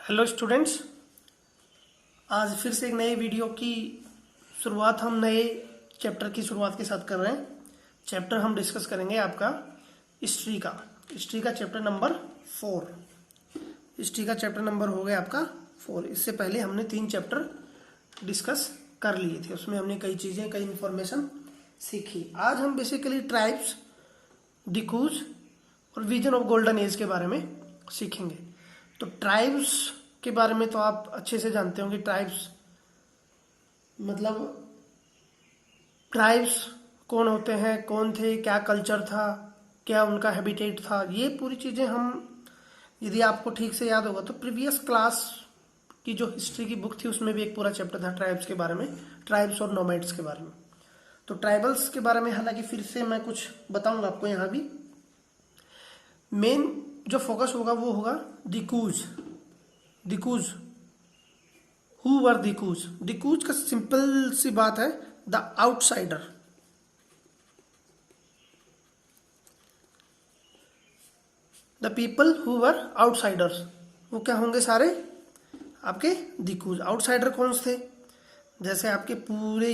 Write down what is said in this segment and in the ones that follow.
Hello students, आज फिर से एक नए वीडियो की शुरुआत हम नए चैप्टर की शुरुआत के साथ कर रहे हैं। चैप्टर हम डिस्कस करेंगे आपका हिस्ट्री का चैप्टर नंबर 4। हिस्ट्री का चैप्टर नंबर हो गया आपका 4। इससे पहले हमने 3 चैप्टर डिस्कस कर लिए थे, उसमें हमने कई चीज़ें, कई इन्फॉर्मेशन सीखी। आज हम बेसिकली ट्राइब्स, डिकूज और विजन ऑफ गोल्डन एज के बारे में सीखेंगे। तो ट्राइब्स के बारे में तो आप अच्छे से जानते होंगे। ट्राइब्स कौन होते हैं, कौन थे, क्या कल्चर था, क्या उनका हैबिटेट था, ये पूरी चीज़ें हम, यदि आपको ठीक से याद होगा तो प्रीवियस क्लास की जो हिस्ट्री की बुक थी उसमें भी एक पूरा चैप्टर था ट्राइब्स के बारे में, ट्राइब्स और नोमैड्स के बारे में। तो ट्राइबल्स के बारे में हालांकि फिर से मैं कुछ बताऊंगा आपको। यहाँ भी मेन जो फोकस होगा वो होगा डिकूज। Who were डिकूज? डिकूज का सिंपल सी बात है, the outsider. The people who were outsiders, वो क्या होंगे? सारे आपके डिकूज। आउटसाइडर कौन से थे? जैसे आपके पूरे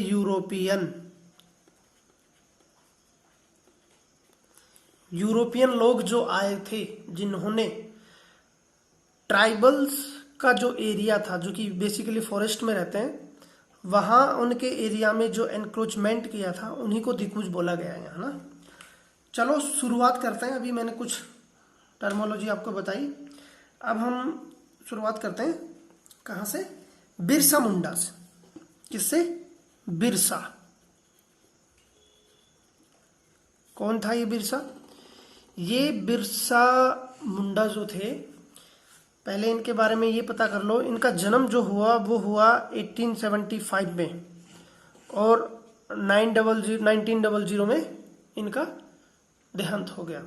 यूरोपियन लोग जो आए थे, जिन्होंने ट्राइबल्स का जो एरिया था, जो कि बेसिकली फॉरेस्ट में रहते हैं, वहाँ उनके एरिया में जो एनक्रोचमेंट किया था, उन्हीं को डिकूज बोला गया है ना। चलो शुरुआत करते हैं। अभी मैंने कुछ टर्मोलॉजी आपको बताई, अब हम शुरुआत करते हैं कहाँ से? बिरसा मुंडा से। किससे? बिरसा। कौन था ये बिरसा? ये बिरसा मुंडा जो थे, पहले इनके बारे में ये पता कर लो। इनका जन्म जो हुआ वो हुआ 1875 में, और 1900 में इनका देहांत हो गया।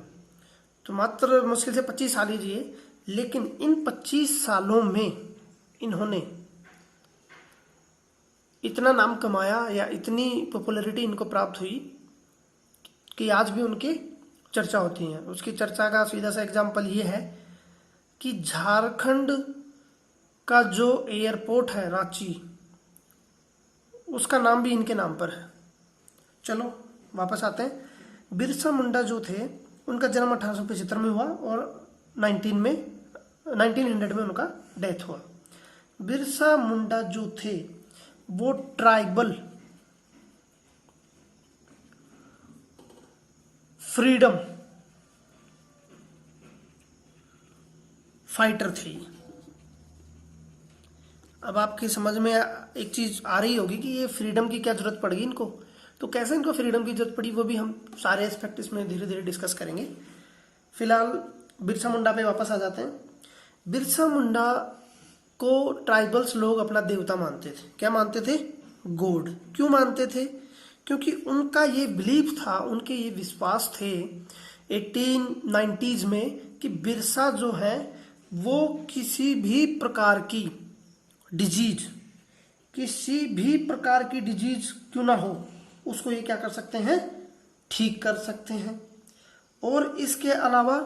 तो मात्र मुश्किल से 25 साल ही जिए, लेकिन इन 25 सालों में इन्होंने इतना नाम कमाया, या इतनी पॉपुलैरिटी इनको प्राप्त हुई कि आज भी उनकी चर्चा होती है। उसकी चर्चा का सीधा सा एग्जाम्पल ये है कि झारखंड का जो एयरपोर्ट है रांची, उसका नाम भी इनके नाम पर है। चलो वापस आते हैं। बिरसा मुंडा जो थे, उनका जन्म 1875 में हुआ और 1900 में उनका डेथ हुआ। बिरसा मुंडा जो थे वो ट्राइबल फ्रीडम फाइटर थी। अब आपकी समझ में एक चीज आ रही होगी कि ये फ्रीडम की क्या जरूरत पड़ेगी इनको। तो कैसे इनको फ्रीडम की जरूरत पड़ी, वो भी हम सारे एस्पेक्ट इसमें धीरे धीरे डिस्कस करेंगे। फिलहाल बिरसा मुंडा पे वापस आ जाते हैं। बिरसा मुंडा को ट्राइबल्स लोग अपना देवता मानते थे। क्या मानते थे? गॉड। क्यों मानते थे? क्योंकि उनका ये बिलीफ था, उनके ये विश्वास थे 1890s में कि बिरसा जो है वो किसी भी प्रकार की डिजीज क्यों ना हो, उसको ये क्या कर सकते हैं? ठीक कर सकते हैं। और इसके अलावा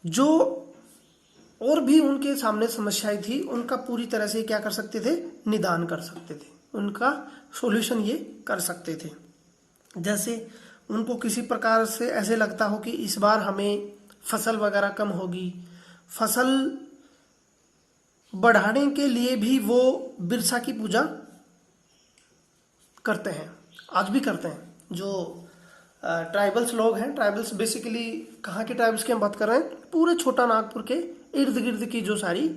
जो और भी उनके सामने समस्याएं थी, उनका पूरी तरह से क्या कर सकते थे? निदान कर सकते थे, उनका सॉल्यूशन ये कर सकते थे। जैसे उनको किसी प्रकार से ऐसे लगता हो कि इस बार हमें फसल वगैरह कम होगी, फसल बढ़ाने के लिए भी वो बिरसा की पूजा करते हैं, आज भी करते हैं। जो ट्राइबल्स लोग हैं, ट्राइबल्स बेसिकली कहाँ के ट्राइबल्स की हम बात कर रहे हैं? पूरे छोटा नागपुर के इर्द गिर्द की जो सारी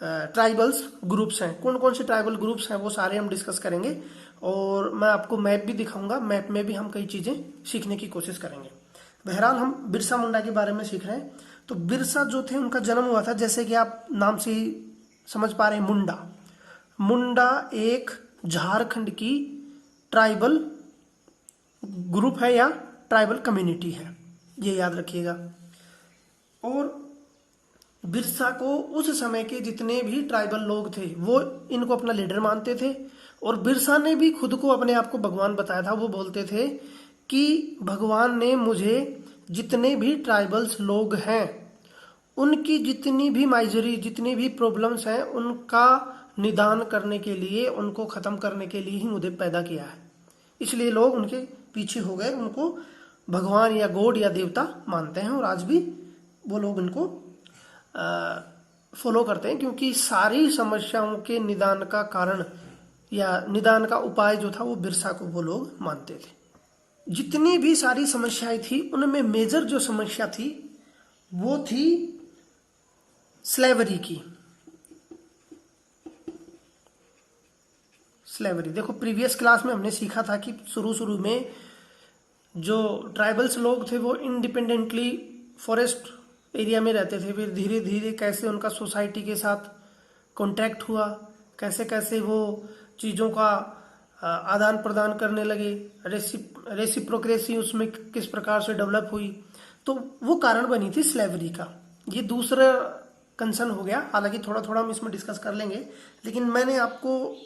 ट्राइबल्स ग्रुप्स हैं, कौन कौन से ट्राइबल ग्रुप्स हैं वो सारे हम डिस्कस करेंगे। और मैं आपको मैप भी दिखाऊंगा, मैप में भी हम कई चीज़ें सीखने की कोशिश करेंगे। बहरहाल हम बिरसा मुंडा के बारे में सीख रहे हैं। तो बिरसा जो थे, उनका जन्म हुआ था, जैसे कि आप नाम से ही समझ पा रहे हैं, मुंडा एक झारखंड की ट्राइबल ग्रुप है या ट्राइबल कम्युनिटी है, ये याद रखिएगा। और बिरसा को उस समय के जितने भी ट्राइबल लोग थे वो इनको अपना लीडर मानते थे। और बिरसा ने भी खुद को, अपने आप को भगवान बताया था। वो बोलते थे कि भगवान ने मुझे जितने भी ट्राइबल्स लोग हैं उनकी जितनी भी माइजरी, जितनी भी प्रॉब्लम्स हैं, उनका निदान करने के लिए, उनको खत्म करने के लिए ही मुझे पैदा किया है। इसलिए लोग उनके पीछे हो गए, उनको भगवान या गॉड या देवता मानते हैं और आज भी वो लोग उनको फॉलो करते हैं, क्योंकि सारी समस्याओं के निदान का कारण या निदान का उपाय जो था वो बिरसा को वो लोग मानते थे। जितनी भी सारी समस्याएं थी उनमें मेजर जो समस्या थी वो थी स्लेवरी की। स्लेवरी, देखो प्रीवियस क्लास में हमने सीखा था कि शुरू में जो ट्राइबल्स लोग थे वो इंडिपेंडेंटली फॉरेस्ट एरिया में रहते थे, फिर धीरे धीरे कैसे उनका सोसाइटी के साथ कॉन्टैक्ट हुआ, कैसे कैसे वो चीज़ों का आदान प्रदान करने लगे, रेसिप्रोक्रेसी उसमें किस प्रकार से डेवलप हुई, तो वो कारण बनी थी स्लेवरी का। ये दूसरा कंसर्न हो गया, हालांकि थोड़ा थोड़ा हम इसमें डिस्कस कर लेंगे, लेकिन मैंने आपको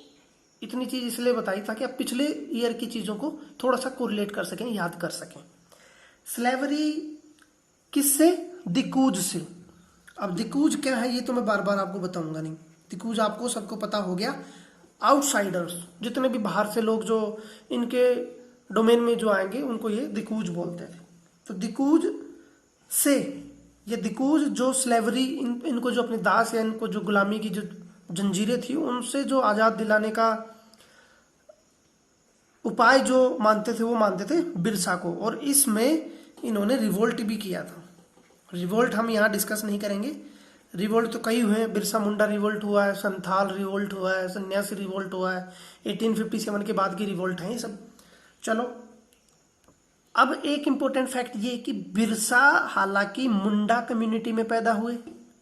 इतनी चीज इसलिए बताई ताकि आप पिछले ईयर की चीजों को थोड़ा सा कोरिलेट कर सकें, याद कर सकें। स्लेवरी किससे? दिकूज से। अब दिकूज क्या है ये तो मैं बार बार आपको बताऊंगा नहीं। दिकूज आपको सबको पता हो गया, आउटसाइडर्स, जितने भी बाहर से लोग जो इनके डोमेन में जो आएंगे उनको ये दिकूज बोलते थे। तो दिकूज से, ये दिकूज जो स्लेवरी, इनको जो अपने दास या इनको जो गुलामी की जो जंजीरें थी उनसे जो आजाद दिलाने का उपाय जो मानते थे वो मानते थे बिरसा को, और इसमें इन्होंने रिवोल्ट भी किया था। रिवोल्ट हम यहाँ डिस्कस नहीं करेंगे, रिवोल्ट तो कई हुए हैं, बिरसा मुंडा रिवोल्ट हुआ है, संथाल रिवोल्ट हुआ है, सन्यासी रिवोल्ट हुआ है, 1857 के बाद की रिवोल्ट है ये सब। चलो अब एक इंपॉर्टेंट फैक्ट ये कि बिरसा हालांकि मुंडा कम्युनिटी में पैदा हुए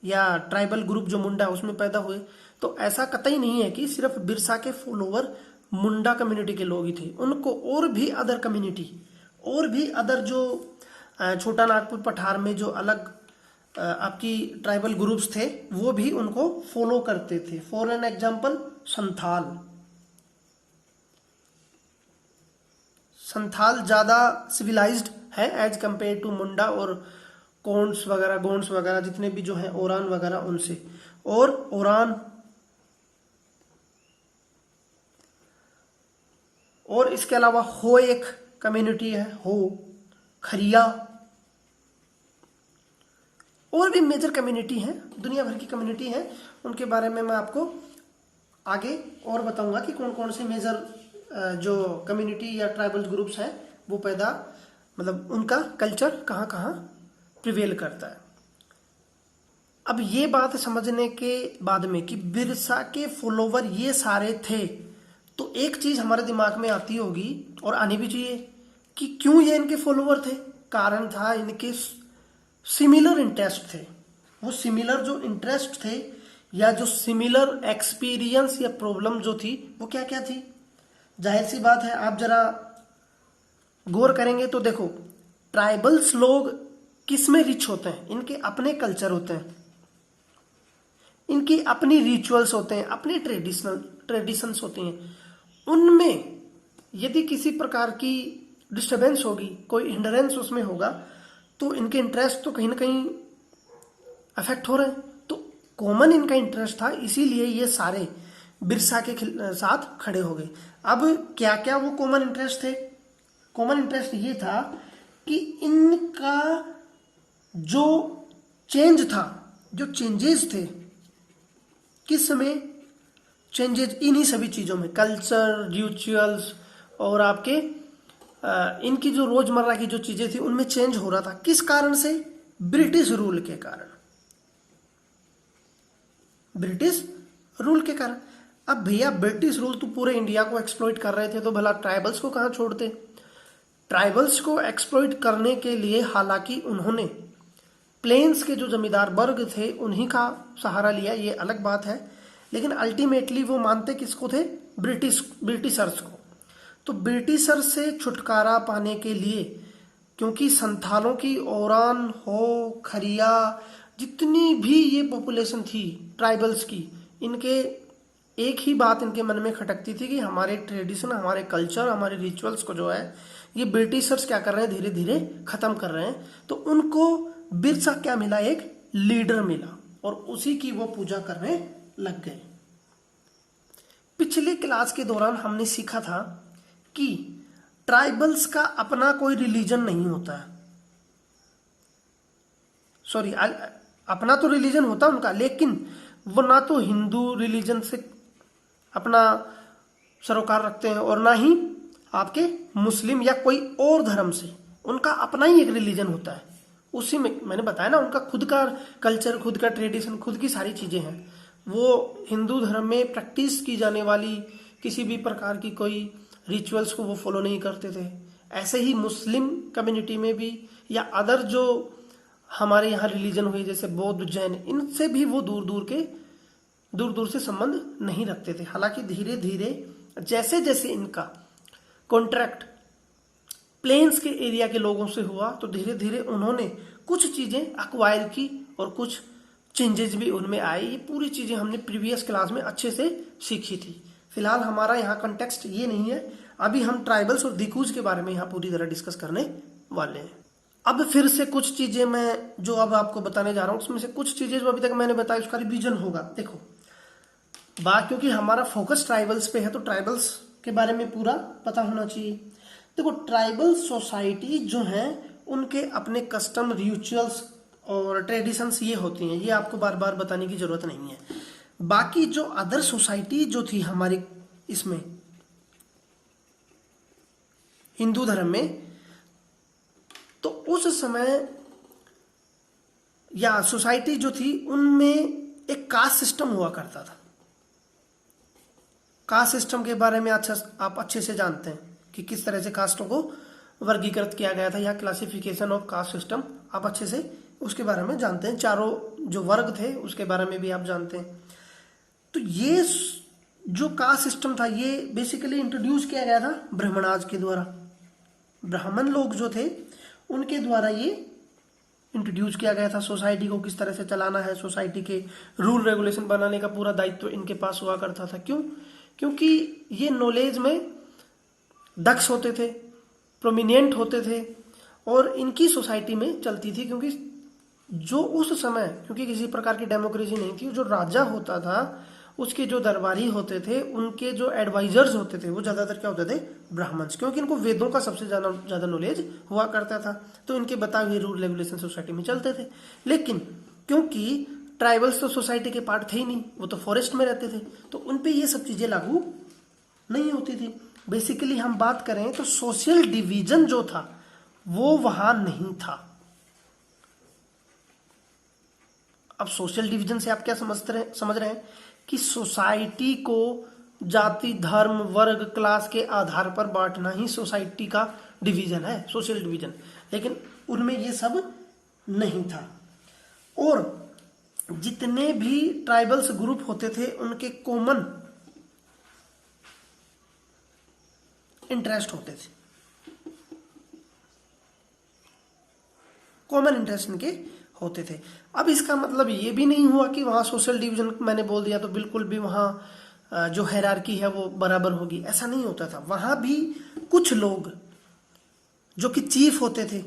या ट्राइबल ग्रुप जो मुंडा है उसमें पैदा हुए, तो ऐसा कतई नहीं है कि सिर्फ बिरसा के फॉलोवर मुंडा कम्युनिटी के लोग ही थे। उनको और भी अदर कम्युनिटी, और भी अदर जो छोटा नागपुर पठार में जो अलग आपकी ट्राइबल ग्रुप्स थे वो भी उनको फॉलो करते थे। For an example Santhal. Santhal ज्यादा सिविलाइज्ड है एज कंपेयर टू मुंडा और गोंड्स वगैरह जितने भी जो है ओरान वगैरह उनसे। और ओरान और इसके अलावा हो एक कम्युनिटी है, हो, खरिया, और भी मेजर कम्युनिटी है, दुनिया भर की कम्युनिटी है। उनके बारे में मैं आपको आगे और बताऊंगा कि कौन कौन से मेजर जो कम्युनिटी या ट्राइबल ग्रुप्स हैं वो पैदा, मतलब उनका कल्चर कहाँ कहाँ प्रिवेल करता है। अब ये बात समझने के बाद में कि बिरसा के फॉलोवर ये सारे थे, तो एक चीज हमारे दिमाग में आती होगी और आनी भी चाहिए कि क्यों ये इनके फॉलोवर थे। कारण था इनके सिमिलर इंटरेस्ट थे। वो सिमिलर जो इंटरेस्ट थे या जो सिमिलर एक्सपीरियंस या प्रॉब्लम जो थी वो क्या क्या थी। जाहिर सी बात है, आप जरा गौर करेंगे तो देखो, ट्राइबल्स लोग किस में रिच होते हैं? इनके अपने कल्चर होते हैं, इनकी अपनी रिचुअल्स होते हैं, अपने ट्रेडिशंस होती हैं। उनमें यदि किसी प्रकार की डिस्टरबेंस होगी, कोई हिंडरेंस उसमें होगा, तो इनके इंटरेस्ट तो कहीं ना कहीं अफेक्ट हो रहे हैं। तो कॉमन इनका इंटरेस्ट था, इसीलिए ये सारे बिरसा के साथ खड़े हो गए। अब क्या क्या वो कॉमन इंटरेस्ट थे? कॉमन इंटरेस्ट ये था कि इनका जो चेंज था, जो चेंजेस थे, किस में चेंजेस? इन्हीं सभी चीजों में, कल्चर, रिचुअल्स और आपके इनकी जो रोजमर्रा की जो चीजें थी उनमें चेंज हो रहा था। किस कारण से? ब्रिटिश रूल के कारण। ब्रिटिश रूल के कारण। अब भैया ब्रिटिश रूल तो पूरे इंडिया को एक्सप्लॉइट कर रहे थे, तो भला ट्राइबल्स को कहां छोड़ते? ट्राइबल्स को एक्सप्लॉइट करने के लिए हालांकि उन्होंने प्लेन्स के जो जमींदार वर्ग थे उन्हीं का सहारा लिया, ये अलग बात है, लेकिन अल्टीमेटली वो मानते किसको थे? ब्रिटिशर्स को। तो ब्रिटिशर से छुटकारा पाने के लिए, क्योंकि संथालों की, ओरान, हो, खरिया, जितनी भी ये पॉपुलेशन थी ट्राइबल्स की, इनके एक ही बात इनके मन में खटकती थी कि हमारे ट्रेडिशन, हमारे कल्चर, हमारे रिचुअल्स को जो है ये ब्रिटिशर्स क्या कर रहे हैं, धीरे धीरे खत्म कर रहे हैं। तो उनको बिरसा क्या मिला, एक लीडर मिला और उसी की वो पूजा करने लग गए। पिछले क्लास के दौरान हमने सीखा था कि ट्राइबल्स का अपना कोई रिलीजन नहीं होता है, सॉरी अपना तो रिलीजन होता है उनका, लेकिन वो ना तो हिंदू रिलीजन से अपना सरोकार रखते हैं और ना ही आपके मुस्लिम या कोई और धर्म से। उनका अपना ही एक रिलीजन होता है, उसी में मैंने बताया ना उनका खुद का कल्चर, खुद का ट्रेडिशन, खुद की सारी चीजें हैं। वो हिंदू धर्म में प्रैक्टिस की जाने वाली किसी भी प्रकार की कोई रिचुअल्स को वो फॉलो नहीं करते थे। ऐसे ही मुस्लिम कम्युनिटी में भी या अदर जो हमारे यहाँ रिलीजन हुए जैसे बौद्ध, जैन, इनसे भी वो दूर दूर से संबंध नहीं रखते थे। हालांकि धीरे धीरे जैसे जैसे इनका कॉन्ट्रैक्ट प्लेन्स के एरिया के लोगों से हुआ तो धीरे धीरे उन्होंने कुछ चीजें एक्वायर की और कुछ चेंजेस भी उनमें आए। ये पूरी चीजें हमने प्रीवियस क्लास में अच्छे से सीखी थी। फिलहाल हमारा यहाँ कंटेक्स्ट ये नहीं है, अभी हम ट्राइबल्स और दिकूज के बारे में यहाँ पूरी तरह डिस्कस करने वाले हैं। अब फिर से कुछ चीजें मैं जो अब आपको बताने जा रहा हूँ उसमें से कुछ चीजें जो अभी तक मैंने बताई उसका रिवीजन होगा। देखो बात, क्योंकि हमारा फोकस ट्राइबल्स पे है तो ट्राइबल्स के बारे में पूरा पता होना चाहिए। देखो ट्राइबल सोसाइटी जो है उनके अपने कस्टम, रिचुअल्स और ट्रेडिशंस ये होती हैं, ये आपको बार बार बताने की जरूरत नहीं है। बाकी जो अदर सोसाइटी जो थी हमारी इसमें हिंदू धर्म में, तो उस समय या सोसाइटी जो थी उनमें एक कास्ट सिस्टम हुआ करता था। कास्ट सिस्टम के बारे में आप अच्छे से जानते हैं कि किस तरह से कास्टों को वर्गीकृत किया गया था, या क्लासिफिकेशन ऑफ कास्ट सिस्टम आप अच्छे से उसके बारे में जानते हैं। चारों जो वर्ग थे उसके बारे में भी आप जानते हैं। तो ये जो कास्ट सिस्टम था ये बेसिकली इंट्रोड्यूस किया गया था ब्राह्मणाज के द्वारा। ब्राह्मण लोग जो थे उनके द्वारा ये इंट्रोड्यूस किया गया था। सोसाइटी को किस तरह से चलाना है, सोसाइटी के रूल रेगुलेशन बनाने का पूरा दायित्व इनके पास हुआ करता था। क्यों? क्योंकि ये नॉलेज में दक्ष होते थे, प्रोमिनेंट होते थे और इनकी सोसाइटी में चलती थी। क्योंकि जो उस समय, क्योंकि किसी प्रकार की डेमोक्रेसी नहीं थी, जो राजा होता था उसके जो दरबारी होते थे, उनके जो एडवाइजर्स होते थे वो ज्यादातर क्या होते थे, ब्राह्मण्स। क्योंकि इनको वेदों का सबसे ज्यादा नॉलेज हुआ करता था, तो इनके बताए हुए रूल रेगुलेशन सोसाइटी में चलते थे। लेकिन क्योंकि ट्राइबल्स तो सोसाइटी के पार्ट थे ही नहीं, वो तो फॉरेस्ट में रहते थे, तो उनपे ये सब चीजें लागू नहीं होती थी। बेसिकली हम बात करें तो सोशल डिवीजन जो था वो वहां नहीं था। अब सोशल डिवीजन से आप क्या समझ रहे हैं कि सोसाइटी को जाति, धर्म, वर्ग, क्लास के आधार पर बांटना ही सोसाइटी का डिवीजन है, सोशल डिवीजन। लेकिन उनमें ये सब नहीं था। और जितने भी ट्राइबल्स ग्रुप होते थे उनके कॉमन इंटरेस्ट होते थे, कॉमन इंटरेस्ट इनके होते थे। अब इसका मतलब ये भी नहीं हुआ कि वहां सोशल डिवीजन मैंने बोल दिया तो बिल्कुल भी वहां जो हायरार्की है वो बराबर होगी, ऐसा नहीं होता था। वहां भी कुछ लोग जो कि चीफ होते थे,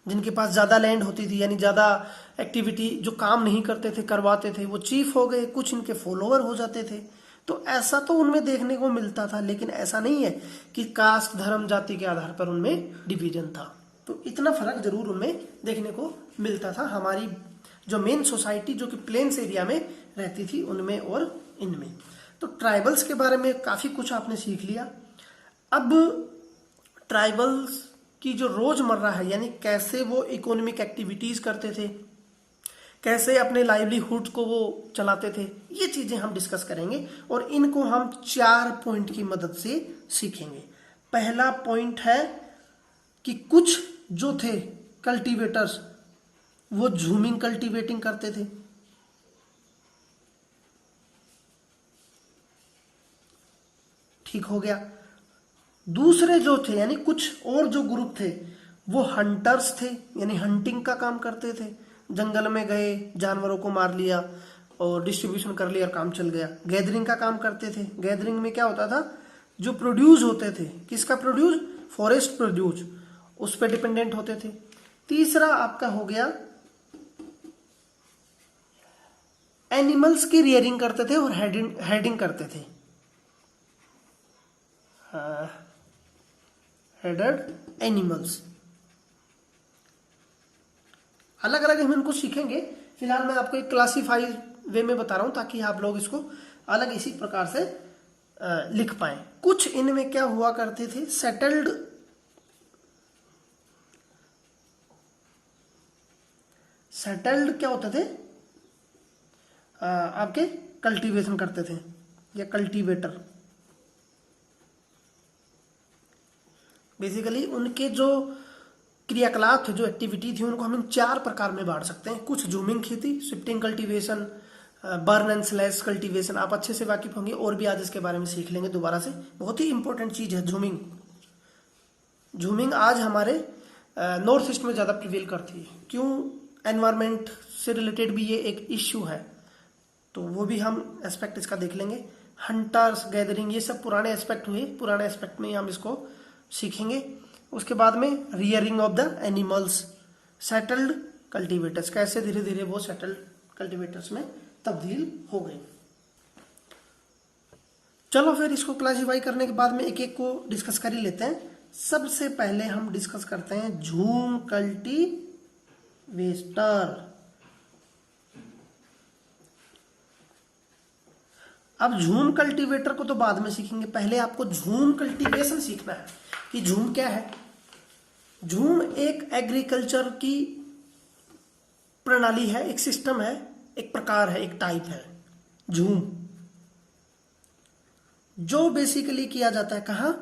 जिनके पास ज्यादा लैंड होती थी, यानी ज्यादा एक्टिविटी जो काम नहीं करते थे करवाते थे, वो चीफ हो गए। कुछ इनके फॉलोअर हो जाते थे। तो ऐसा तो उनमें देखने को मिलता था, लेकिन ऐसा नहीं है कि कास्ट, धर्म, जाति के आधार पर उनमें डिवीजन था। तो इतना फर्क जरूर उनमें देखने को मिलता था, हमारी जो मेन सोसाइटी जो कि प्लेन्स एरिया में रहती थी उनमें और इनमें। तो ट्राइबल्स के बारे में काफी कुछ आपने सीख लिया। अब ट्राइबल्स की जो रोजमर्रा है, यानी कैसे वो इकोनॉमिक एक्टिविटीज करते थे, कैसे अपने लाइवलीहुड को वो चलाते थे, ये चीजें हम डिस्कस करेंगे और इनको हम 4 पॉइंट की मदद से सीखेंगे। पहला पॉइंट है कि कुछ जो थे कल्टीवेटर्स वो झूमिंग कल्टीवेटिंग करते थे। ठीक हो गया। दूसरे जो थे यानी कुछ और जो ग्रुप थे वो हंटर्स थे, यानी हंटिंग का काम करते थे। जंगल में गए, जानवरों को मार लिया और डिस्ट्रीब्यूशन कर लिया और काम चल गया। गैदरिंग का काम करते थे। गैदरिंग में क्या होता था, जो प्रोड्यूस होते थे, किसका प्रोड्यूस, फॉरेस्ट प्रोड्यूस, उस पर डिपेंडेंट होते थे। तीसरा आपका हो गया एनिमल्स की रियरिंग करते थे और हेडिंग करते थे, हेडेड एनिमल्स। अलग अलग हम इनको सीखेंगे, फिलहाल मैं आपको एक क्लासिफाइड वे में बता रहा हूं ताकि आप लोग इसको अलग इसी प्रकार से लिख पाए। कुछ इनमें क्या हुआ करते थे, सेटल्ड क्या होते थे, आपके कल्टीवेशन करते थे या कल्टीवेटर। बेसिकली उनके जो क्रियाकलाप थे, जो एक्टिविटी थी, उनको हम इन 4 प्रकार में बांट सकते हैं। कुछ झूमिंग खेती, shifting cultivation, burn and slash cultivation, आप अच्छे से वाकिफ होंगे और भी आज इसके बारे में सीख लेंगे दोबारा से। बहुत ही इंपॉर्टेंट चीज है झूमिंग। झूमिंग आज हमारे नॉर्थ ईस्ट में ज्यादा प्रिवेल करती है। क्यों, एनवायरमेंट से रिलेटेड भी ये एक इश्यू है, तो वो भी हम एस्पेक्ट इसका देख लेंगे। हंटर्स गैदरिंग, ये सब पुराने एस्पेक्ट हुए, पुराने एस्पेक्ट में हम इसको सीखेंगे। उसके बाद में rearing of the animals, settled cultivators, कैसे धीरे धीरे वो सेटल्ड कल्टीवेटर्स में तब्दील हो गए। चलो फिर इसको क्लासिफाई करने के बाद में एक एक को डिस्कस कर ही लेते हैं। सबसे पहले हम डिस्कस करते हैं झूम कल्टीवेटर। अब झूम कल्टीवेटर को तो बाद में सीखेंगे, पहले आपको झूम कल्टीवेशन सीखना है कि झूम क्या है। झूम एक एग्रीकल्चर की प्रणाली है, एक सिस्टम है, एक प्रकार है, एक टाइप है झूम, जो बेसिकली किया जाता है कहां,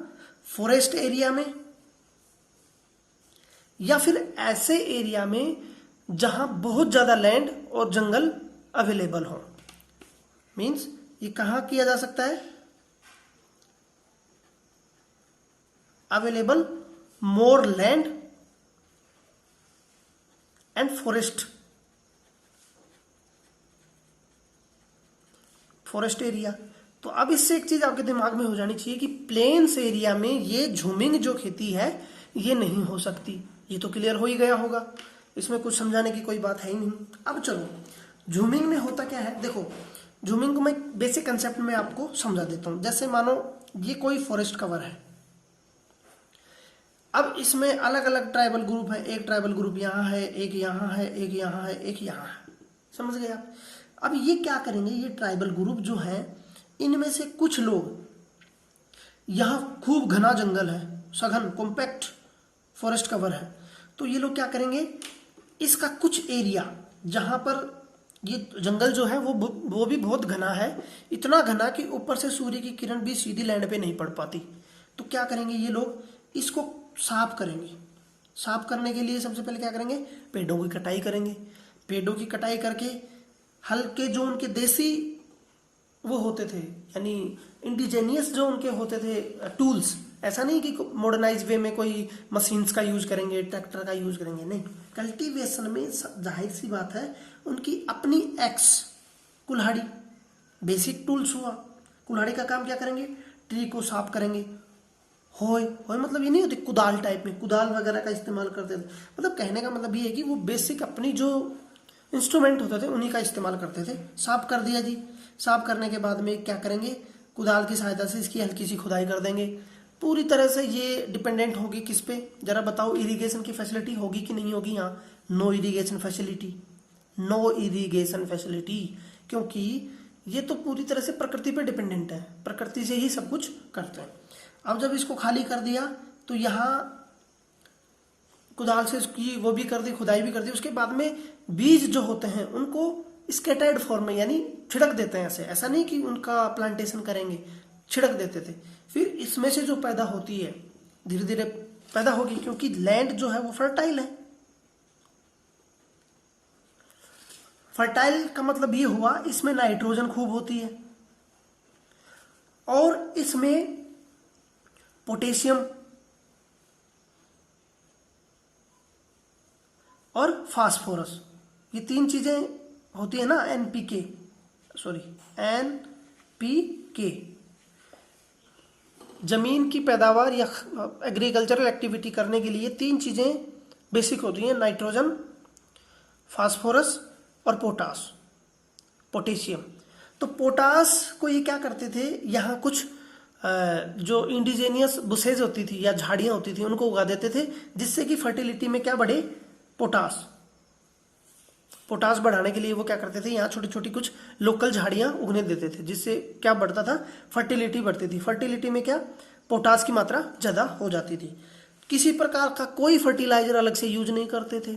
फॉरेस्ट एरिया में या फिर ऐसे एरिया में जहां बहुत ज्यादा लैंड और जंगल अवेलेबल हो। मींस ये कहां किया जा सकता है, available more land and forest area. तो अब इससे एक चीज आपके दिमाग में हो जानी चाहिए कि प्लेन्स एरिया में ये झूमिंग जो खेती है ये नहीं हो सकती। ये तो क्लियर हो ही गया होगा, इसमें कुछ समझाने की कोई बात है ही नहीं। अब चलो झूमिंग में होता क्या है, देखो झूमिंग को मैं बेसिक कंसेप्ट में आपको समझा देता हूं। जैसे मानो ये कोई फॉरेस्ट कवर है, अब इसमें अलग अलग ट्राइबल ग्रुप है, एक ट्राइबल ग्रुप यहाँ है, एक यहाँ है, एक यहाँ है, एक यहाँ है, समझ गए आप। अब ये क्या करेंगे, ये ट्राइबल ग्रुप जो है इनमें से कुछ लोग, यहाँ खूब घना जंगल है, सघन कॉम्पैक्ट फॉरेस्ट कवर है, तो ये लोग क्या करेंगे, इसका कुछ एरिया जहां पर ये जंगल जो है वो भी बहुत घना है, इतना घना कि ऊपर से सूर्य की किरण भी सीधी लैंड पे नहीं पड़ पाती। तो क्या करेंगे ये लोग, इसको साफ करेंगे। साफ करने के लिए सबसे पहले क्या करेंगे, पेड़ों की कटाई करेंगे। पेड़ों की कटाई करके हल्के जो उनके देसी वो होते थे, यानी इंडिजेनियस जो उनके होते थे टूल्स, ऐसा नहीं कि मॉडर्नाइज वे में कोई मशीन्स का यूज करेंगे, ट्रैक्टर का यूज करेंगे, नहीं। कल्टीवेशन में जाहिर सी बात है उनकी अपनी एक्स, कुल्हाड़ी बेसिक टूल्स हुआ। कुल्हाड़ी का काम क्या करेंगे, ट्री को साफ करेंगे। होय मतलब ये नहीं होती कुदाल टाइप में, कुदाल वगैरह का इस्तेमाल करते थे। मतलब कहने का मतलब ये है कि वो बेसिक अपनी जो इंस्ट्रूमेंट होते थे उन्हीं का इस्तेमाल करते थे। साफ कर दिया जी, साफ करने के बाद में क्या करेंगे, कुदाल की सहायता से इसकी हल्की सी खुदाई कर देंगे। पूरी तरह से ये डिपेंडेंट होगी किस पे, जरा बताओ, इरिगेशन की फैसिलिटी होगी कि नहीं होगी। यहाँ no irrigation facility, no irrigation facility, क्योंकि ये तो पूरी तरह से प्रकृति पे डिपेंडेंट है, प्रकृति से ही सब कुछ करते हैं। अब जब इसको खाली कर दिया तो यहाँ कुदाल से इसकी वो भी कर दी, खुदाई भी कर दी। उसके बाद में बीज जो होते हैं उनको स्कैटर्ड फॉर्म में यानी छिड़क देते हैं। ऐसा नहीं कि उनका प्लांटेशन करेंगे, छिड़क देते थे। फिर इसमें से जो पैदा होती है धीरे धीरे पैदा होगी, क्योंकि लैंड जो है वो फर्टाइल है। फर्टाइल का मतलब ये हुआ इसमें नाइट्रोजन खूब होती है और इसमें पोटेशियम और फास्फोरस, ये 3 चीजें होती है ना, एनपीके। जमीन की पैदावार या एग्रीकल्चरल एक्टिविटी करने के लिए 3 चीजें बेसिक होती हैं, नाइट्रोजन, फास्फोरस और पोटेशियम। तो पोटास को ये क्या करते थे, यहाँ कुछ जो इंडिजेनियस बुशेज होती थी या झाड़ियां होती थी उनको उगा देते थे, जिससे कि फर्टिलिटी में क्या बढ़े, पोटास बढ़ाने के लिए वो क्या करते थे, यहाँ छोटी छोटी कुछ लोकल झाड़ियां उगने देते थे, जिससे क्या बढ़ता था, फर्टिलिटी बढ़ती थी। फर्टिलिटी में क्या, पोटास की मात्रा ज्यादा हो जाती थी। किसी प्रकार का कोई फर्टिलाइजर अलग से यूज नहीं करते थे,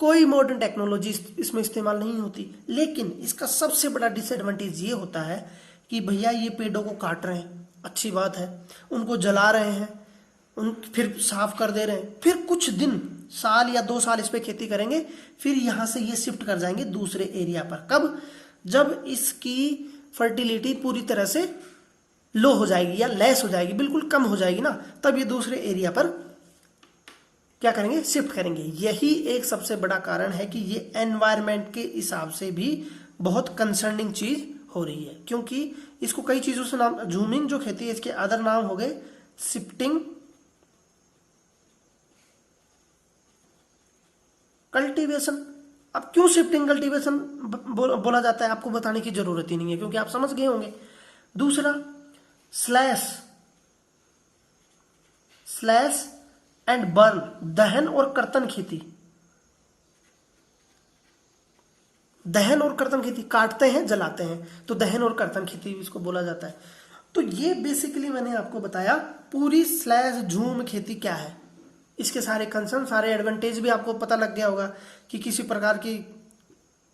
कोई मॉडर्न टेक्नोलॉजी इसमें इस्तेमाल नहीं होती। लेकिन इसका सबसे बड़ा डिसएडवांटेज ये होता है कि भैया ये पेड़ों को काट रहे हैं, अच्छी बात है, उनको जला रहे हैं, फिर साफ कर दे रहे हैं, फिर कुछ दिन, साल या 2 साल इस पे खेती करेंगे, फिर यहां से ये शिफ्ट कर जाएंगे दूसरे एरिया पर। कब, जब इसकी फर्टिलिटी पूरी तरह से लो हो जाएगी या लेस हो जाएगी, बिल्कुल कम हो जाएगी ना, तब ये दूसरे एरिया पर क्या करेंगे, शिफ्ट करेंगे। यही एक सबसे बड़ा कारण है कि ये एनवायरमेंट के हिसाब से भी बहुत कंसर्निंग चीज हो रही है, क्योंकि इसको कई चीजों से नाम, जूमिंग जो खेती है इसके अदर नाम हो गए शिफ्टिंग कल्टीवेशन। अब क्यों शिफ्टिंग कल्टीवेशन बोला जाता है आपको बताने की जरूरत ही नहीं है, क्योंकि आप समझ गए होंगे। दूसरा स्लैश एंड बर्न, दहन और कर्तन खेती। दहन और कर्तन खेती, काटते हैं जलाते हैं, तो दहन और कर्तन खेती इसको बोला जाता है। तो ये बेसिकली मैंने आपको बताया पूरी स्लैश झूम खेती क्या है, इसके सारे कंसर्न, सारे एडवांटेज भी आपको पता लग गया होगा कि किसी प्रकार की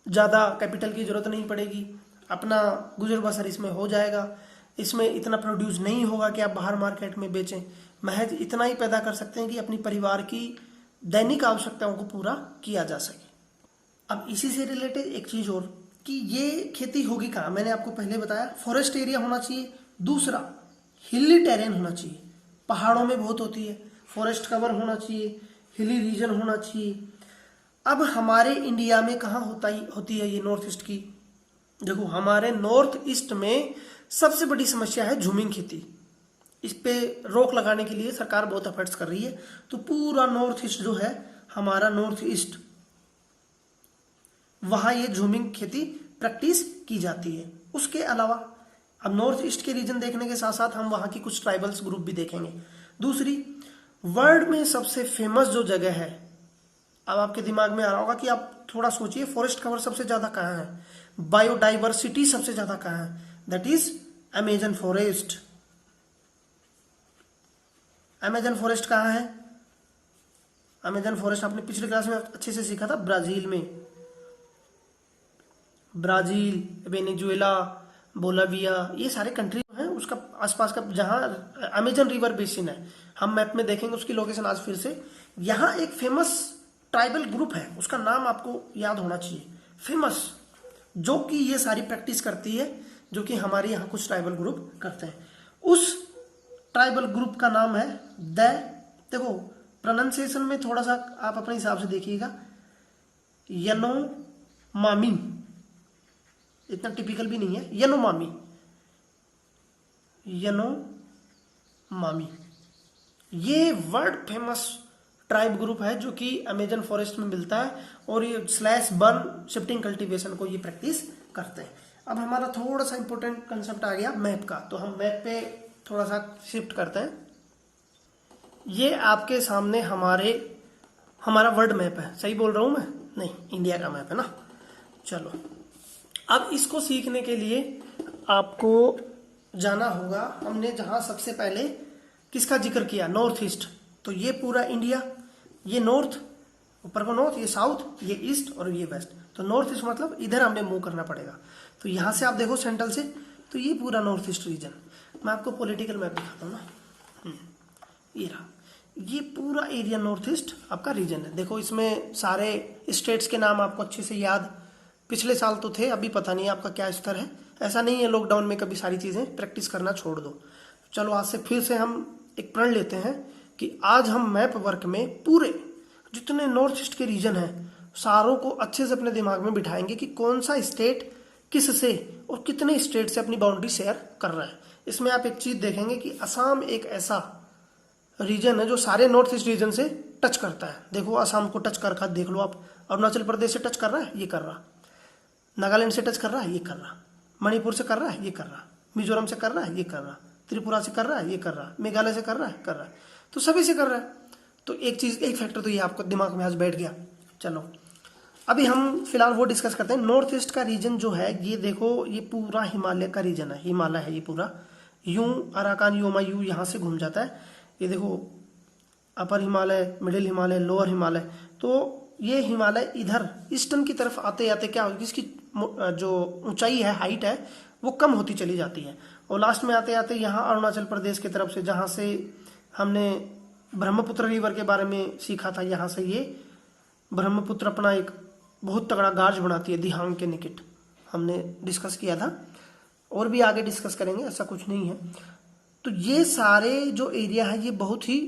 ज्यादा कैपिटल की जरूरत नहीं पड़ेगी, अपना गुजर बसर इसमें हो जाएगा, इसमें इतना प्रोड्यूस नहीं होगा कि आप बाहर मार्केट में बेचें, महज इतना ही पैदा कर सकते हैं कि अपनी परिवार की दैनिक आवश्यकताओं को पूरा किया जा सके। अब इसी से रिलेटेड एक चीज और कि ये खेती होगी कहाँ, मैंने आपको पहले बताया फॉरेस्ट एरिया होना चाहिए, दूसरा हिली टेरेन होना चाहिए, पहाड़ों में बहुत होती है, फॉरेस्ट कवर होना चाहिए, हिली रीजन होना चाहिए। अब हमारे इंडिया में कहाँ होती है ये नॉर्थ ईस्ट की, देखो हमारे नॉर्थ ईस्ट में सबसे बड़ी समस्या है झूमिंग खेती। इस पे रोक लगाने के लिए सरकार बहुत एफर्ट्स कर रही है, तो पूरा नॉर्थ ईस्ट जो है हमारा नॉर्थ ईस्ट, वहां ये झूमिंग खेती प्रैक्टिस की जाती है। उसके अलावा अब नॉर्थ ईस्ट के रीजन देखने के साथ साथ हम वहां की कुछ ट्राइबल्स ग्रुप भी देखेंगे। दूसरी, वर्ल्ड में सबसे फेमस जो जगह है, अब आपके दिमाग में आ रहा होगा कि आप थोड़ा सोचिए, फॉरेस्ट कवर सबसे ज्यादा कहाँ है, बायोडाइवर्सिटी सबसे ज्यादा कहाँ है, that is Amazon forest. Amazon forest कहाँ है, अमेजन फॉरेस्ट आपने पिछले क्लास में अच्छे से सीखा था, ब्राजील में, ब्राजील, वेनेजुएला, बोलाविया, ये सारे कंट्री हैं उसका आसपास का, जहां अमेजन रिवर बेसिन है, हम मैप में देखेंगे उसकी लोकेशन आज फिर से। यहाँ एक फेमस ट्राइबल ग्रुप है, उसका नाम आपको याद होना चाहिए, फेमस, जो कि ये सारी प्रैक्टिस करती है, जो कि हमारे यहाँ कुछ ट्राइबल ग्रुप करते हैं। उस ट्राइबल ग्रुप का नाम है देखो प्रोनाउंसिएशन में थोड़ा सा आप अपने हिसाब से देखिएगा, यनोमामी, इतना टिपिकल भी नहीं है, यनोमामी, ये वर्ल्ड फेमस ट्राइब ग्रुप है जो कि अमेजन फॉरेस्ट में मिलता है, और ये स्लैश बर्न शिफ्टिंग कल्टीवेशन को ये प्रैक्टिस करते हैं। अब हमारा थोड़ा सा इंपॉर्टेंट कंसेप्ट आ गया मैप का, तो हम मैप पे थोड़ा सा शिफ्ट करते हैं। ये आपके सामने हमारा वर्ल्ड मैप है, सही बोल रहा हूं मैं, नहीं इंडिया का मैप है ना। चलो अब इसको सीखने के लिए आपको जाना होगा, हमने जहां सबसे पहले किसका जिक्र किया, नॉर्थ ईस्ट, तो ये पूरा इंडिया, ये नॉर्थ, ऊपर को नॉर्थ, ये साउथ, ये ईस्ट और ये वेस्ट, तो नॉर्थ ईस्ट मतलब इधर हमने मूव करना पड़ेगा। तो यहां से आप देखो सेंट्रल से, तो ये पूरा नॉर्थ ईस्ट रीजन, मैं आपको पॉलिटिकल मैप दिखाता हूँ ना, ये रहा, ये पूरा एरिया नॉर्थ ईस्ट आपका रीजन है। देखो इसमें सारे स्टेट्स के नाम आपको अच्छे से याद, पिछले साल तो थे, अभी पता नहीं आपका क्या स्तर है, ऐसा नहीं है लॉकडाउन में कभी सारी चीजें प्रैक्टिस करना छोड़ दो। चलो आज से फिर से हम एक प्रण लेते हैं कि आज हम मैप वर्क में पूरे जितने नॉर्थ ईस्ट के रीजन हैं सारों को अच्छे से अपने दिमाग में बिठाएंगे कि कौन सा स्टेट किस से और कितने स्टेट से अपनी बाउंड्री शेयर कर रहा है। इसमें आप एक चीज देखेंगे कि असम एक ऐसा रीजन है जो सारे नॉर्थ ईस्ट रीजन से टच करता है। देखो असम को टच कर देख लो आप, अरुणाचल प्रदेश से टच कर रहा है, ये कर रहा, नागालैंड से टच कर रहा है, ये कर रहा, मणिपुर से कर रहा है, ये कर रहा, मिजोरम से कर रहा है, ये कर रहा, त्रिपुरा से कर रहा है, ये कर रहा, मेघालय से कर रहा है, कर रहा है, तो सभी से कर रहा है। तो एक चीज, एक फैक्टर तो ये आपको दिमाग में आज बैठ गया। चलो अभी हम फिलहाल वो डिस्कस करते हैं। नॉर्थ ईस्ट का रीजन जो है, ये देखो ये पूरा हिमालय का रीजन है, हिमालय है ये पूरा, यूं अराकान योमायू यहाँ से घूम जाता है। ये देखो अपर हिमालय, मिडिल हिमालय, लोअर हिमालय, तो ये हिमालय इधर ईस्टर्न की तरफ आते आते क्या होगी, इसकी जो ऊंचाई है, हाइट है, वो कम होती चली जाती है। और लास्ट में आते आते यहाँ अरुणाचल प्रदेश की तरफ से, जहाँ से हमने ब्रह्मपुत्र रिवर के बारे में सीखा था, यहाँ से ये ब्रह्मपुत्र अपना एक बहुत तगड़ा गार्ज बनाती है दिहांग के निकट, हमने डिस्कस किया था, और भी आगे डिस्कस करेंगे, ऐसा कुछ नहीं है। तो ये सारे जो एरिया है ये बहुत ही,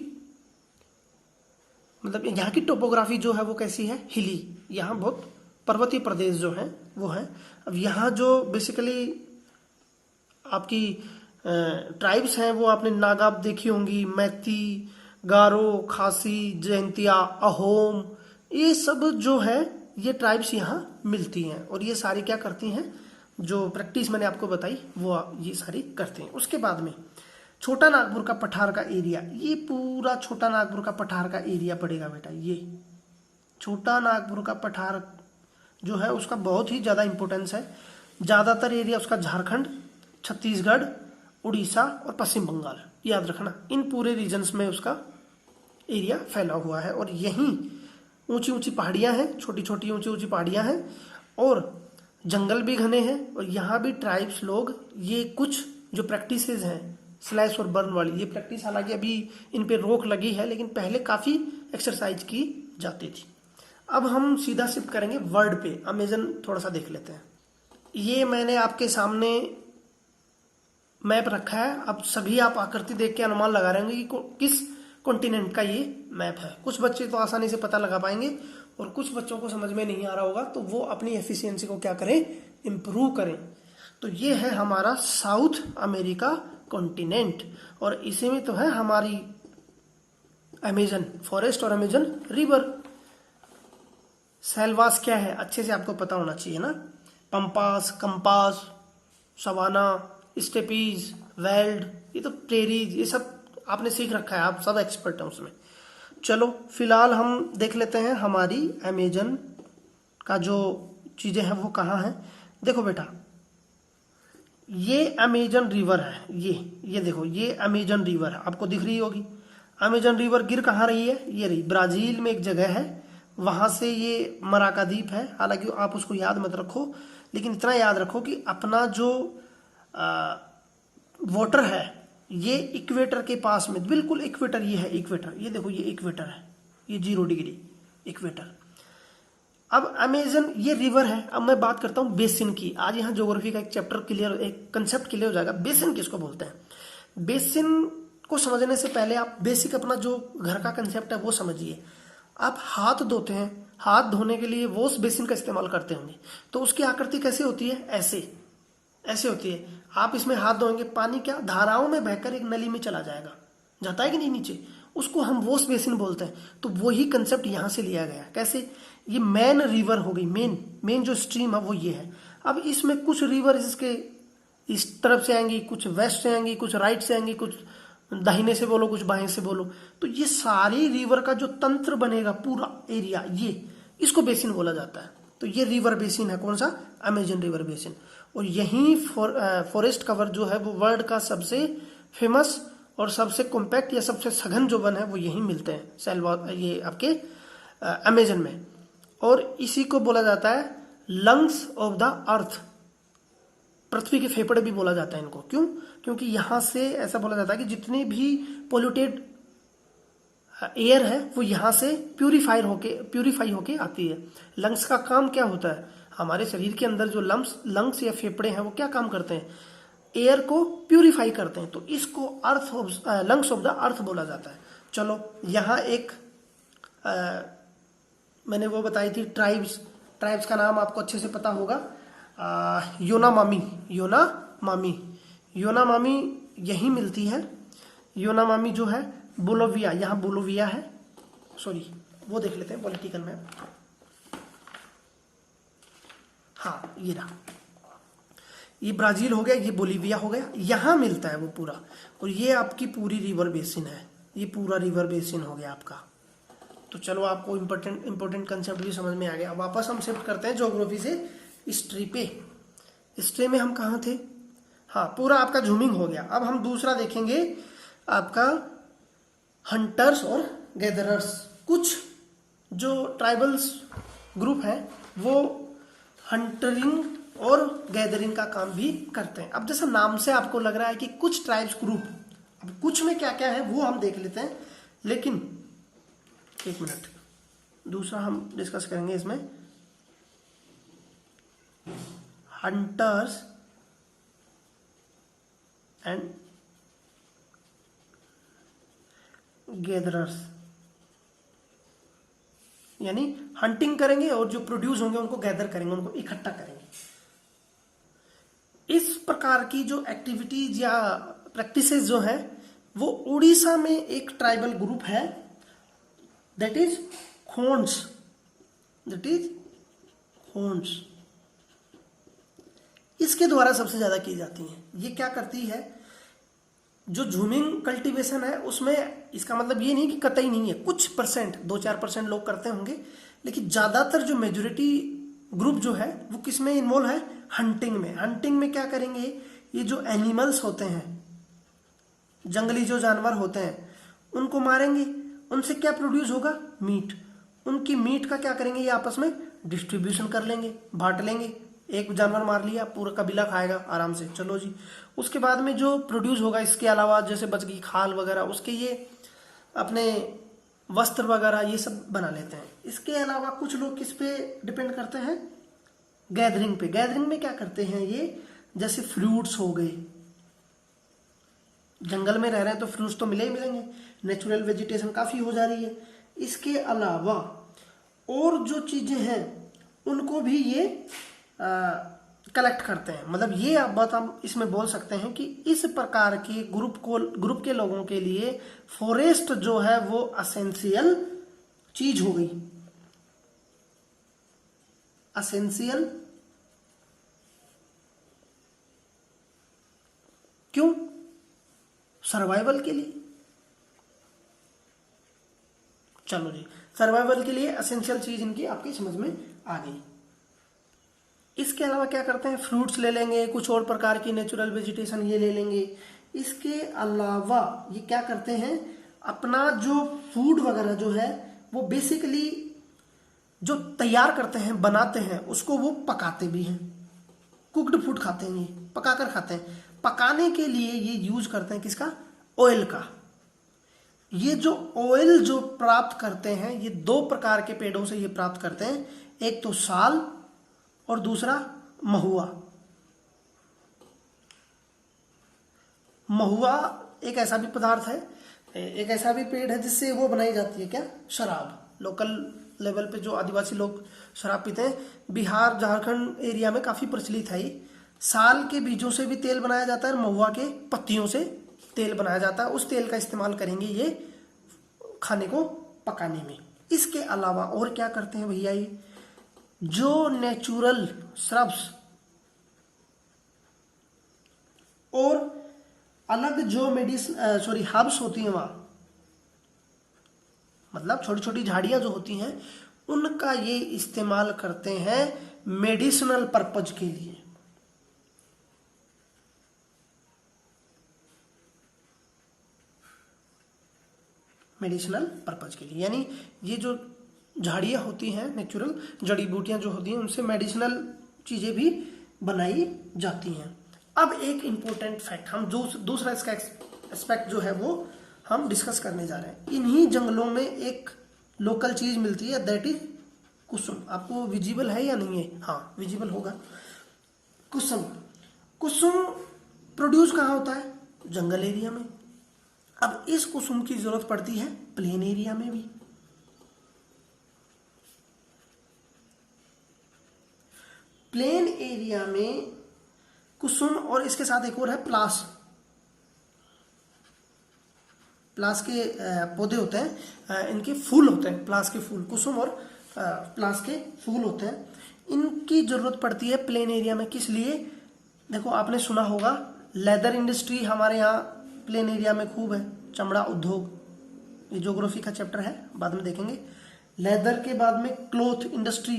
मतलब यहाँ की टोपोग्राफी जो है वो कैसी है, हिली, यहाँ बहुत पर्वतीय प्रदेश जो है वो है। अब यहाँ जो बेसिकली आपकी ट्राइब्स हैं वो आपने नागा देखी होंगी, मैती, गारो, खासी, जयंतिया, अहोम, ये सब जो है ये ट्राइब्स यहाँ मिलती हैं, और ये सारी क्या करती हैं, जो प्रैक्टिस मैंने आपको बताई वो ये सारी करते हैं। उसके बाद में छोटा नागपुर का पठार का एरिया, ये पूरा छोटा नागपुर का पठार का एरिया पड़ेगा बेटा। ये छोटा नागपुर का पठार जो है उसका बहुत ही ज़्यादा इंपॉर्टेंस है। ज़्यादातर एरिया उसका झारखंड, छत्तीसगढ़, उड़ीसा और पश्चिम बंगाल, याद रखना, इन पूरे रीजन्स में उसका एरिया फैला हुआ है। और यहीं ऊंची ऊंची पहाड़ियाँ हैं, छोटी छोटी ऊंची ऊंची पहाड़ियाँ हैं, और जंगल भी घने हैं। और यहाँ भी ट्राइब्स लोग ये कुछ जो प्रैक्टिसेस हैं स्लैश और बर्न वाली, ये प्रैक्टिस हालांकि अभी इन पे रोक लगी है, लेकिन पहले काफ़ी एक्सरसाइज की जाती थी। अब हम सीधा शिफ्ट करेंगे वर्ल्ड पे, अमेजन थोड़ा सा देख लेते हैं। ये मैंने आपके सामने मैप रखा है, अब सभी आप आकृति देख के अनुमान लगा रहे होंगे कि किस कॉन्टिनेंट का ये मैप है। कुछ बच्चे तो आसानी से पता लगा पाएंगे, और कुछ बच्चों को समझ में नहीं आ रहा होगा, तो वो अपनी एफिशिएंसी को क्या करें, इम्प्रूव करें। तो ये है हमारा साउथ अमेरिका कॉन्टिनेंट, और इसी में तो है हमारी अमेजन फॉरेस्ट और अमेजन रिवर। सेल्वास क्या है अच्छे से आपको पता होना चाहिए ना, pampas, compass, savanna, steppes, veld, ये तो प्रेरीज, ये सब आपने सीख रखा है, आप सब एक्सपर्ट हैं उसमें। चलो फिलहाल हम देख लेते हैं हमारी अमेजन का जो चीज़ें हैं वो कहाँ हैं। देखो बेटा ये अमेजन रिवर है, ये देखो ये अमेजन रिवर है, आपको दिख रही होगी। अमेजन रिवर गिर कहाँ रही है, ये रही ब्राजील में एक जगह है, वहां से ये मराका द्वीप है। हालांकि आप उसको याद मत रखो, लेकिन इतना याद रखो कि अपना जो वाटर है ये इक्वेटर के पास में, बिल्कुल इक्वेटर, ये है इक्वेटर, ये देखो ये इक्वेटर है, ये 0 डिग्री इक्वेटर। अब अमेजन ये रिवर है। अब मैं बात करता हूँ बेसिन की। आज यहाँ ज्योग्राफी का एक चैप्टर क्लियर, एक कंसेप्ट क्लियर हो जाएगा। बेसिन किसको बोलते हैं? बेसिन को समझने से पहले आप बेसिक अपना जो घर का कंसेप्ट है वो समझिए। आप हाथ धोते हैं, हाथ धोने के लिए वॉश बेसिन का इस्तेमाल करते होंगे, तो उसकी आकृति कैसे होती है? ऐसे ऐसे होती है। आप इसमें हाथ धोएंगे, पानी क्या धाराओं में बहकर एक नली में चला जाएगा, जाता है कि नहीं नीचे, उसको हम वॉश बेसिन बोलते हैं। तो वही कंसेप्ट यहाँ से लिया गया। कैसे? ये मेन रिवर हो गई, मेन जो स्ट्रीम है वो ये है। अब इसमें कुछ रिवर इसके इस तरफ से आएंगी, कुछ वेस्ट से आएंगी, कुछ राइट से आएंगी, कुछ दाहिने से बोलो, कुछ बाएं से बोलो। तो ये सारी रिवर का जो तंत्र बनेगा, पूरा एरिया, ये इसको बेसिन बोला जाता है। तो ये रिवर बेसिन है, कौन सा? Amazon river basin. और यही फॉरेस्ट कवर जो है वो वर्ल्ड का सबसे फेमस और सबसे कॉम्पैक्ट या सबसे सघन जो वन है वो यही मिलते हैं, सेल्वा, ये आपके अमेजन में। और इसी को बोला जाता है लंग्स ऑफ द अर्थ, पृथ्वी के फेफड़े भी बोला जाता है इनको। क्यों? क्योंकि यहां से ऐसा बोला जाता है कि जितनी भी पोल्यूटेड एयर है वो यहां से प्यूरिफाई होके आती है। लंग्स का काम क्या होता है? हमारे शरीर के अंदर जो लंग्स या फेफड़े हैं वो क्या काम करते हैं? एयर को प्यूरिफाई करते हैं। तो इसको लंग्स ऑफ द अर्थ बोला जाता है। चलो यहाँ एक मैंने वो बताई थी ट्राइब्स का नाम आपको अच्छे से पता होगा। योनामामी यही मिलती है। योनामामी जो है बोलोविया, यहाँ बोलोविया है, सॉरी वो देख लेते हैं पॉलिटिकल मैप। हाँ ये रहा, ये ब्राजील हो गया, ये बोलीविया हो गया, यहाँ मिलता है वो पूरा। और ये आपकी पूरी रिवर बेसिन है, ये पूरा रिवर बेसिन हो गया आपका। तो चलो आपको इंपॉर्टेंट कंसेप्ट भी समझ में आ गया। अब वापस हम शिफ्ट करते हैं ज्योग्राफी से हिस्ट्री पे। हिस्ट्री में हम कहाँ थे? हाँ पूरा आपका जूमिंग हो गया। अब हम दूसरा देखेंगे आपका हंटर्स और गैदरर्स। कुछ जो ट्राइबल्स ग्रुप है वो हंटरिंग और गैदरिंग का काम भी करते हैं। अब जैसा नाम से आपको लग रहा है कि कुछ ट्राइब्स ग्रुप, अब कुछ में क्या क्या है वो हम देख लेते हैं। लेकिन एक मिनट, दूसरा हम डिस्कस करेंगे इसमें हंटर्स एंड गैदरर्स, यानी हंटिंग करेंगे और जो प्रोड्यूस होंगे उनको गैदर करेंगे, उनको इकट्ठा करेंगे। इस प्रकार की जो एक्टिविटीज या प्रैक्टिसेस जो है वो उड़ीसा में एक ट्राइबल ग्रुप है, दैट इज खोंड्स, दैट इज खोंड्स। इसके द्वारा सबसे ज्यादा की जाती है। ये क्या करती है, जो झूमिंग कल्टीवेशन है उसमें, इसका मतलब ये नहीं कि कतई नहीं है, कुछ परसेंट 2-4% लोग करते होंगे, लेकिन ज्यादातर जो मेजोरिटी ग्रुप जो है वो किस में इन्वॉल्व है? हंटिंग में। हंटिंग में क्या करेंगे, ये जो एनिमल्स होते हैं, जंगली जो जानवर होते हैं उनको मारेंगे, उनसे क्या प्रोड्यूस होगा? मीट। उनकी मीट का क्या करेंगे, ये आपस में डिस्ट्रीब्यूशन कर लेंगे, बांट लेंगे। एक जानवर मार लिया, पूरा कबीला खाएगा आराम से, चलो जी। उसके बाद में जो प्रोड्यूस होगा, इसके अलावा जैसे बच गई खाल वगैरह, उसके ये अपने वस्त्र वगैरह ये सब बना लेते हैं। इसके अलावा कुछ लोग किस पे डिपेंड करते हैं? गैदरिंग पे। गैदरिंग में क्या करते हैं ये, जैसे फ्रूट्स हो गए, जंगल में रह रहे हैं तो फ्रूट्स तो मिले ही मिलेंगे, नेचुरल वेजिटेशन काफी हो जा रही है। इसके अलावा और जो चीजें हैं उनको भी ये कलेक्ट करते हैं। मतलब ये बात हम इसमें बोल सकते हैं कि इस प्रकार के ग्रुप के लोगों के लिए फॉरेस्ट जो है वो असेंशियल चीज हो गई। असेंशियल क्यों? सर्वाइवल के लिए। चलो जी, सर्वाइवल के लिए असेंशियल चीज इनकी आपकी समझ में आ गई। इसके अलावा क्या करते हैं, फ्रूट्स ले लेंगे, कुछ और प्रकार की नेचुरल वेजिटेशन ये ले लेंगे। इसके अलावा ये क्या करते हैं, अपना जो फूड वगैरह जो है वो बेसिकली जो तैयार करते हैं, बनाते हैं, उसको वो पकाते भी हैं। कुक्ड फूड खाते हैं, ये पकाकर खाते हैं। पकाने के लिए ये यूज करते हैं किसका? ऑयल का। ये जो ऑयल जो प्राप्त करते हैं, ये 2 प्रकार के पेड़ों से ये प्राप्त करते हैं, एक तो साल और दूसरा महुआ। महुआ एक ऐसा भी पदार्थ है, एक ऐसा भी पेड़ है जिससे वो बनाई जाती है क्या? शराब। लोकल लेवल पे जो आदिवासी लोग शराब पीते हैं, बिहार झारखंड एरिया में काफी प्रचलित है ये। साल के बीजों से भी तेल बनाया जाता है, महुआ के पत्तियों से तेल बनाया जाता है। उस तेल का इस्तेमाल करेंगे ये खाने को पकाने में। इसके अलावा और क्या करते हैं भैया, ये जो नेचुरल श्रब्स और अलग जो हर्ब्स होती हैं वहां, मतलब छोटी छोटी झाड़ियां जो होती हैं, उनका ये इस्तेमाल करते हैं मेडिसिनल पर्पज के लिए। मेडिसिनल पर्पज के लिए, यानी ये जो झाड़ियां होती हैं, नेचुरल जड़ी बूटियां जो होती हैं, उनसे मेडिसिनल चीजें भी बनाई जाती हैं। अब एक इंपॉर्टेंट फैक्ट, हम दूसरा इसका एस्पेक्ट जो है वो हम डिस्कस करने जा रहे हैं। इन्हीं जंगलों में एक लोकल चीज मिलती है, दैट इज कुसुम। आपको विजिबल है या नहीं है? हाँ विजिबल होगा। कुसुम। कुसुम प्रोड्यूस कहाँ होता है? जंगल एरिया में। अब इस कुसुम की जरूरत पड़ती है प्लेन एरिया में भी। प्लेन एरिया में कुसुम और इसके साथ एक और है प्लास। प्लास के पौधे होते हैं, इनके फूल होते हैं, प्लास के फूल, कुसुम और प्लास के फूल होते हैं। इनकी जरूरत पड़ती है प्लेन एरिया में। किस लिए? देखो आपने सुना होगा लेदर इंडस्ट्री हमारे यहाँ प्लेन एरिया में खूब है, चमड़ा उद्योग, ये ज्योग्राफी का चैप्टर है, बाद में देखेंगे। लेदर के बाद में क्लॉथ इंडस्ट्री,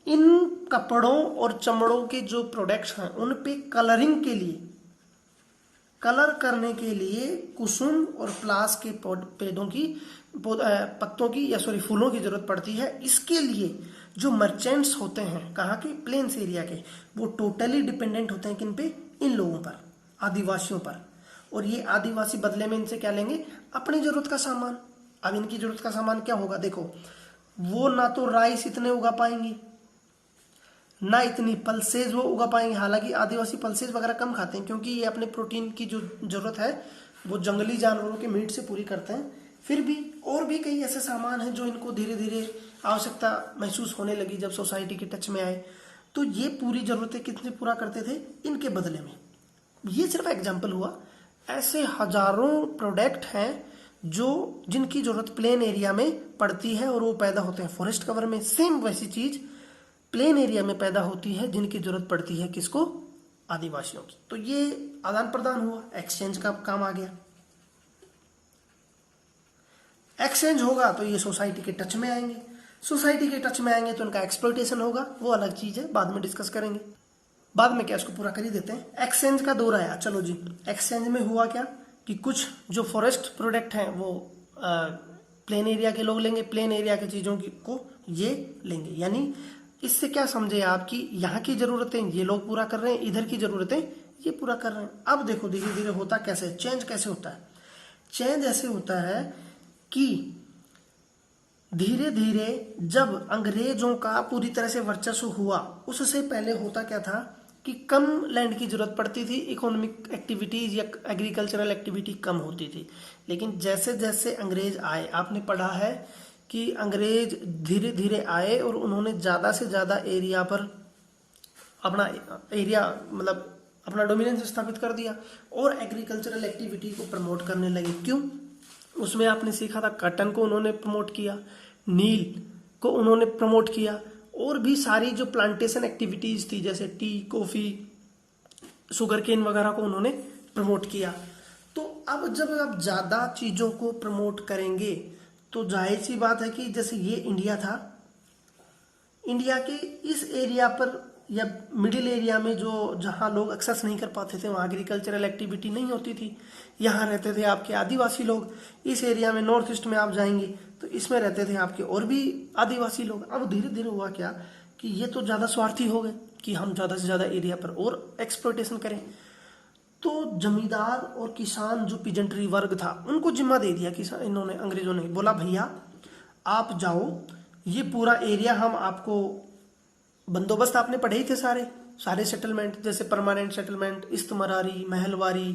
इन कपड़ों और चमड़ों के जो प्रोडक्ट्स हैं उन पे कलरिंग के लिए, कलर करने के लिए कुसुम और प्लास के पेड़ों की, पत्तों की या सॉरी फूलों की जरूरत पड़ती है। इसके लिए जो मर्चेंट्स होते हैं कहाँ के? प्लेन्स एरिया के, वो टोटली डिपेंडेंट होते हैं किन पे? इन लोगों पर, आदिवासियों पर। और ये आदिवासी बदले में इनसे क्या लेंगे? अपनी जरूरत का सामान। अब इनकी जरूरत का सामान क्या होगा? देखो वो ना तो राइस इतने उगा पाएंगे, ना इतनी पल्सेज वो उगा पाएंगे। हालांकि आदिवासी पल्सेज वगैरह कम खाते हैं क्योंकि ये अपने प्रोटीन की जो जरूरत है वो जंगली जानवरों के मीट से पूरी करते हैं। फिर भी और भी कई ऐसे सामान हैं जो इनको धीरे धीरे आवश्यकता महसूस होने लगी जब सोसाइटी के टच में आए, तो ये पूरी जरूरतें कितने पूरा करते थे? इनके बदले में। ये सिर्फ एग्जाम्पल हुआ, ऐसे हजारों प्रोडक्ट हैं जो जिनकी जरूरत प्लेन एरिया में पड़ती है और वो पैदा होते हैं फॉरेस्ट कवर में। सेम वैसी चीज प्लेन एरिया में पैदा होती है जिनकी जरूरत पड़ती है किसको? आदिवासियों की। तो ये आदान प्रदान हुआ, एक्सचेंज का काम आ गया। एक्सचेंज होगा तो ये सोसाइटी के टच में आएंगे, सोसाइटी के टच में आएंगे तो इनका एक्सप्लॉयटेशन होगा, वो अलग चीज है, बाद में डिस्कस करेंगे। बाद में क्या, इसको पूरा कर ही देते हैं। एक्सचेंज का दौर आया, चलो जी। एक्सचेंज में हुआ क्या कि कुछ जो फॉरेस्ट प्रोडक्ट हैं वो प्लेन एरिया के लोग लेंगे, प्लेन एरिया की चीजों को ये लेंगे। यानी इससे क्या समझे आप कि यहाँ की जरूरतें ये लोग पूरा कर रहे हैं, इधर की जरूरतें ये पूरा कर रहे हैं। अब देखो धीरे धीरे होता कैसे, चेंज कैसे होता है? चेंज ऐसे होता है कि धीरे धीरे जब अंग्रेजों का पूरी तरह से वर्चस्व हुआ, उससे पहले होता क्या था कि कम लैंड की जरूरत पड़ती थी, इकोनॉमिक एक्टिविटीज या एग्रीकल्चरल एक्टिविटी कम होती थी। लेकिन जैसे जैसे अंग्रेज आए, आपने पढ़ा है कि अंग्रेज धीरे धीरे आए और उन्होंने ज्यादा से ज्यादा एरिया पर अपना एरिया मतलब अपना डोमिनेंस स्थापित कर दिया और एग्रीकल्चरल एक्टिविटी को प्रमोट करने लगे। क्यों? उसमें आपने सीखा था कॉटन को उन्होंने प्रमोट किया, नील को उन्होंने प्रमोट किया, और भी सारी जो प्लांटेशन एक्टिविटीज थी जैसे टी, कॉफी, शुगर केन वगैरह को उन्होंने प्रमोट किया। तो अब जब आप ज्यादा चीजों को प्रमोट करेंगे तो जाहिर सी बात है कि जैसे ये इंडिया था, इंडिया के इस एरिया पर या मिडिल एरिया में जो जहाँ लोग एक्सेस नहीं कर पाते थे वहाँ एग्रीकल्चरल एक्टिविटी नहीं होती थी। यहाँ रहते थे आपके आदिवासी लोग, इस एरिया में नॉर्थ ईस्ट में आप जाएंगे तो इसमें रहते थे आपके और भी आदिवासी लोग। अब धीरे धीरे हुआ क्या कि ये तो ज़्यादा स्वार्थी हो गए कि हम ज़्यादा से ज़्यादा एरिया पर और एक्सप्लॉयटेशन करें। तो जमींदार और किसान जो पीजेंट्री वर्ग था उनको जिम्मा दे दिया किसान, इन्होंने अंग्रेजों ने बोला भैया आप जाओ, ये पूरा एरिया हम आपको, बंदोबस्त आपने पढ़े ही थे सारे सेटलमेंट जैसे परमानेंट सेटलमेंट, इस्तमरारी, महलवारी।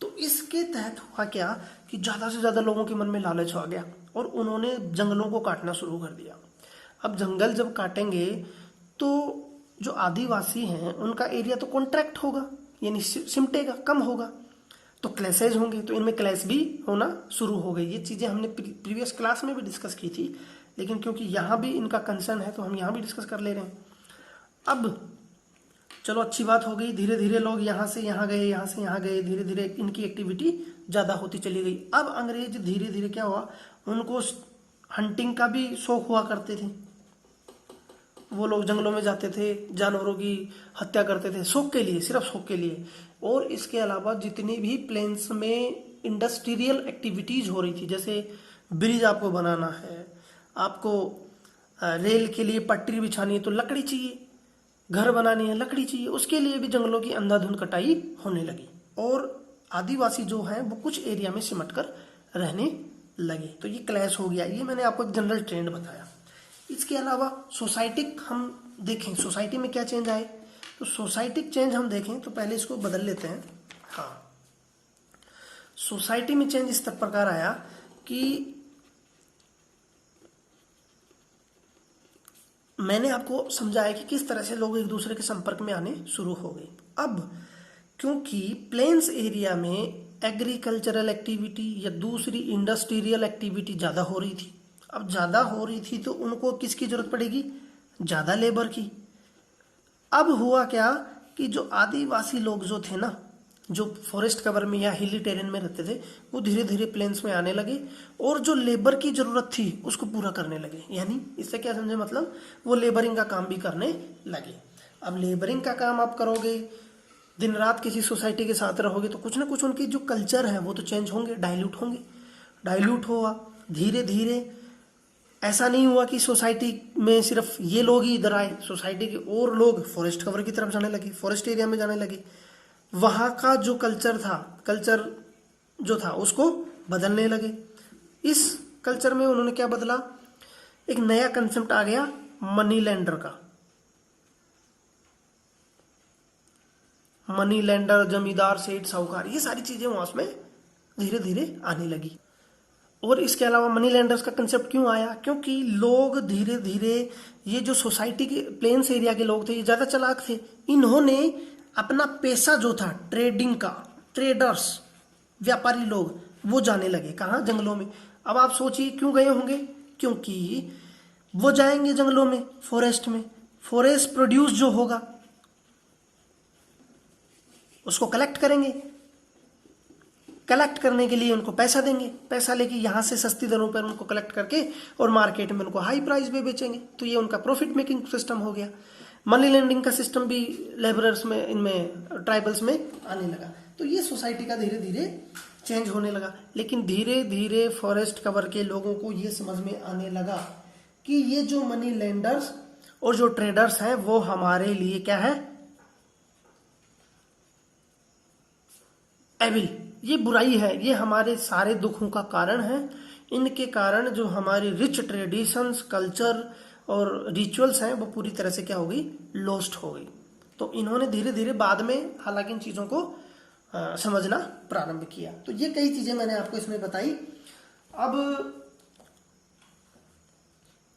तो इसके तहत हुआ क्या कि ज्यादा से ज्यादा लोगों के मन में लालच आ गया और उन्होंने जंगलों को काटना शुरू कर दिया। अब जंगल जब काटेंगे तो जो आदिवासी हैं उनका एरिया तो कॉन्ट्रैक्ट होगा, यानी सिमटेगा, कम होगा, तो क्लैसेज होंगे, तो इनमें क्लैश भी होना शुरू हो गई। ये चीजें हमने प्रीवियस क्लास में भी डिस्कस की थी, लेकिन क्योंकि यहाँ भी इनका कंसर्न है तो हम यहाँ भी डिस्कस कर ले रहे हैं। अब चलो अच्छी बात हो गई, धीरे धीरे लोग यहाँ से यहाँ गए, यहाँ से यहाँ गए, धीरे धीरे इनकी एक्टिविटी ज्यादा होती चली गई। अब अंग्रेज धीरे धीरे क्या हुआ, उनको हंटिंग का भी शौक हुआ करते थे, वो लोग जंगलों में जाते थे, जानवरों की हत्या करते थे शौक के लिए, सिर्फ शौक के लिए। और इसके अलावा जितनी भी प्लेन्स में इंडस्ट्रियल एक्टिविटीज हो रही थी, जैसे ब्रिज आपको बनाना है, आपको रेल के लिए पटरी बिछानी है तो लकड़ी चाहिए, घर बनानी है लकड़ी चाहिए, उसके लिए भी जंगलों की अंधाधुंध कटाई होने लगी और आदिवासी जो है वो कुछ एरिया में सिमट कर रहने लगे। तो ये क्लैश हो गया। ये मैंने आपको एक जनरल ट्रेंड बताया। इसके अलावा सोसाइटिक हम देखें, सोसाइटी में क्या चेंज आए, तो सोसाइटिक चेंज हम देखें तो पहले इसको बदल लेते हैं। हाँ, सोसाइटी में चेंज इस प्रकार आया कि मैंने आपको समझाया कि किस तरह से लोग एक दूसरे के संपर्क में आने शुरू हो गए। अब क्योंकि प्लेन्स एरिया में एग्रीकल्चरल एक्टिविटी या दूसरी इंडस्ट्रियल एक्टिविटी ज़्यादा हो रही थी। अब ज़्यादा हो रही थी तो उनको किसकी ज़रूरत पड़ेगी? ज़्यादा लेबर की। अब हुआ क्या कि जो आदिवासी लोग जो थे ना, जो फॉरेस्ट कवर में या हिली टेरेन में रहते थे, वो धीरे धीरे प्लेन्स में आने लगे और जो लेबर की ज़रूरत थी उसको पूरा करने लगे। यानी इससे क्या समझे, मतलब वो लेबरिंग का काम भी करने लगे। अब लेबरिंग का काम आप करोगे, दिन रात किसी सोसाइटी के साथ रहोगे, तो कुछ ना कुछ उनकी जो कल्चर है वो तो चेंज होंगे, डाइल्यूट होंगे। डाइल्यूट हुआ धीरे धीरे। ऐसा नहीं हुआ कि सोसाइटी में सिर्फ ये लोग ही इधर आए, सोसाइटी के और लोग फॉरेस्ट कवर की तरफ जाने लगे, फॉरेस्ट एरिया में जाने लगे। वहाँ का जो कल्चर जो था उसको बदलने लगे। इस कल्चर में उन्होंने क्या बदला, एक नया कंसेप्ट आ गया मनी लैंडर का। मनी लैंडर, जमींदार, सेठ, साहूकार, ये सारी चीजें वहां में धीरे धीरे आने लगी। और इसके अलावा मनी लैंडर्स का कंसेप्ट क्यों आया? क्योंकि लोग धीरे धीरे, ये जो सोसाइटी के प्लेन्स एरिया के लोग थे ये ज्यादा चालाक थे। इन्होंने अपना पैसा जो था ट्रेडिंग का, ट्रेडर्स, व्यापारी लोग, वो जाने लगे कहाँ? जंगलों में। अब आप सोचिए क्यों गए होंगे? क्योंकि वो जाएंगे जंगलों में, फॉरेस्ट में, फॉरेस्ट प्रोड्यूस जो होगा उसको कलेक्ट करेंगे। कलेक्ट करने के लिए उनको पैसा देंगे, पैसा लेके यहाँ से सस्ती दरों पर उनको कलेक्ट करके और मार्केट में उनको हाई प्राइस पे बेचेंगे। तो ये उनका प्रॉफिट मेकिंग सिस्टम हो गया। मनी लेंडिंग का सिस्टम भी लेबरर्स में, इनमें ट्राइबल्स में आने लगा। तो ये सोसाइटी का धीरे धीरे चेंज होने लगा। लेकिन धीरे धीरे फॉरेस्ट कवर के लोगों को ये समझ में आने लगा कि ये जो मनी लेंडर्स और जो ट्रेडर्स हैं वो हमारे लिए क्या है? एविल, ये बुराई है, ये हमारे सारे दुखों का कारण है। इनके कारण जो हमारी रिच ट्रेडिशंस, कल्चर और रिचुअल्स हैं वो पूरी तरह से क्या हो गई? लॉस्ट हो गई। तो इन्होंने धीरे धीरे बाद में हालांकि इन चीजों को समझना प्रारंभ किया। तो ये कई चीजें मैंने आपको इसमें बताई। अब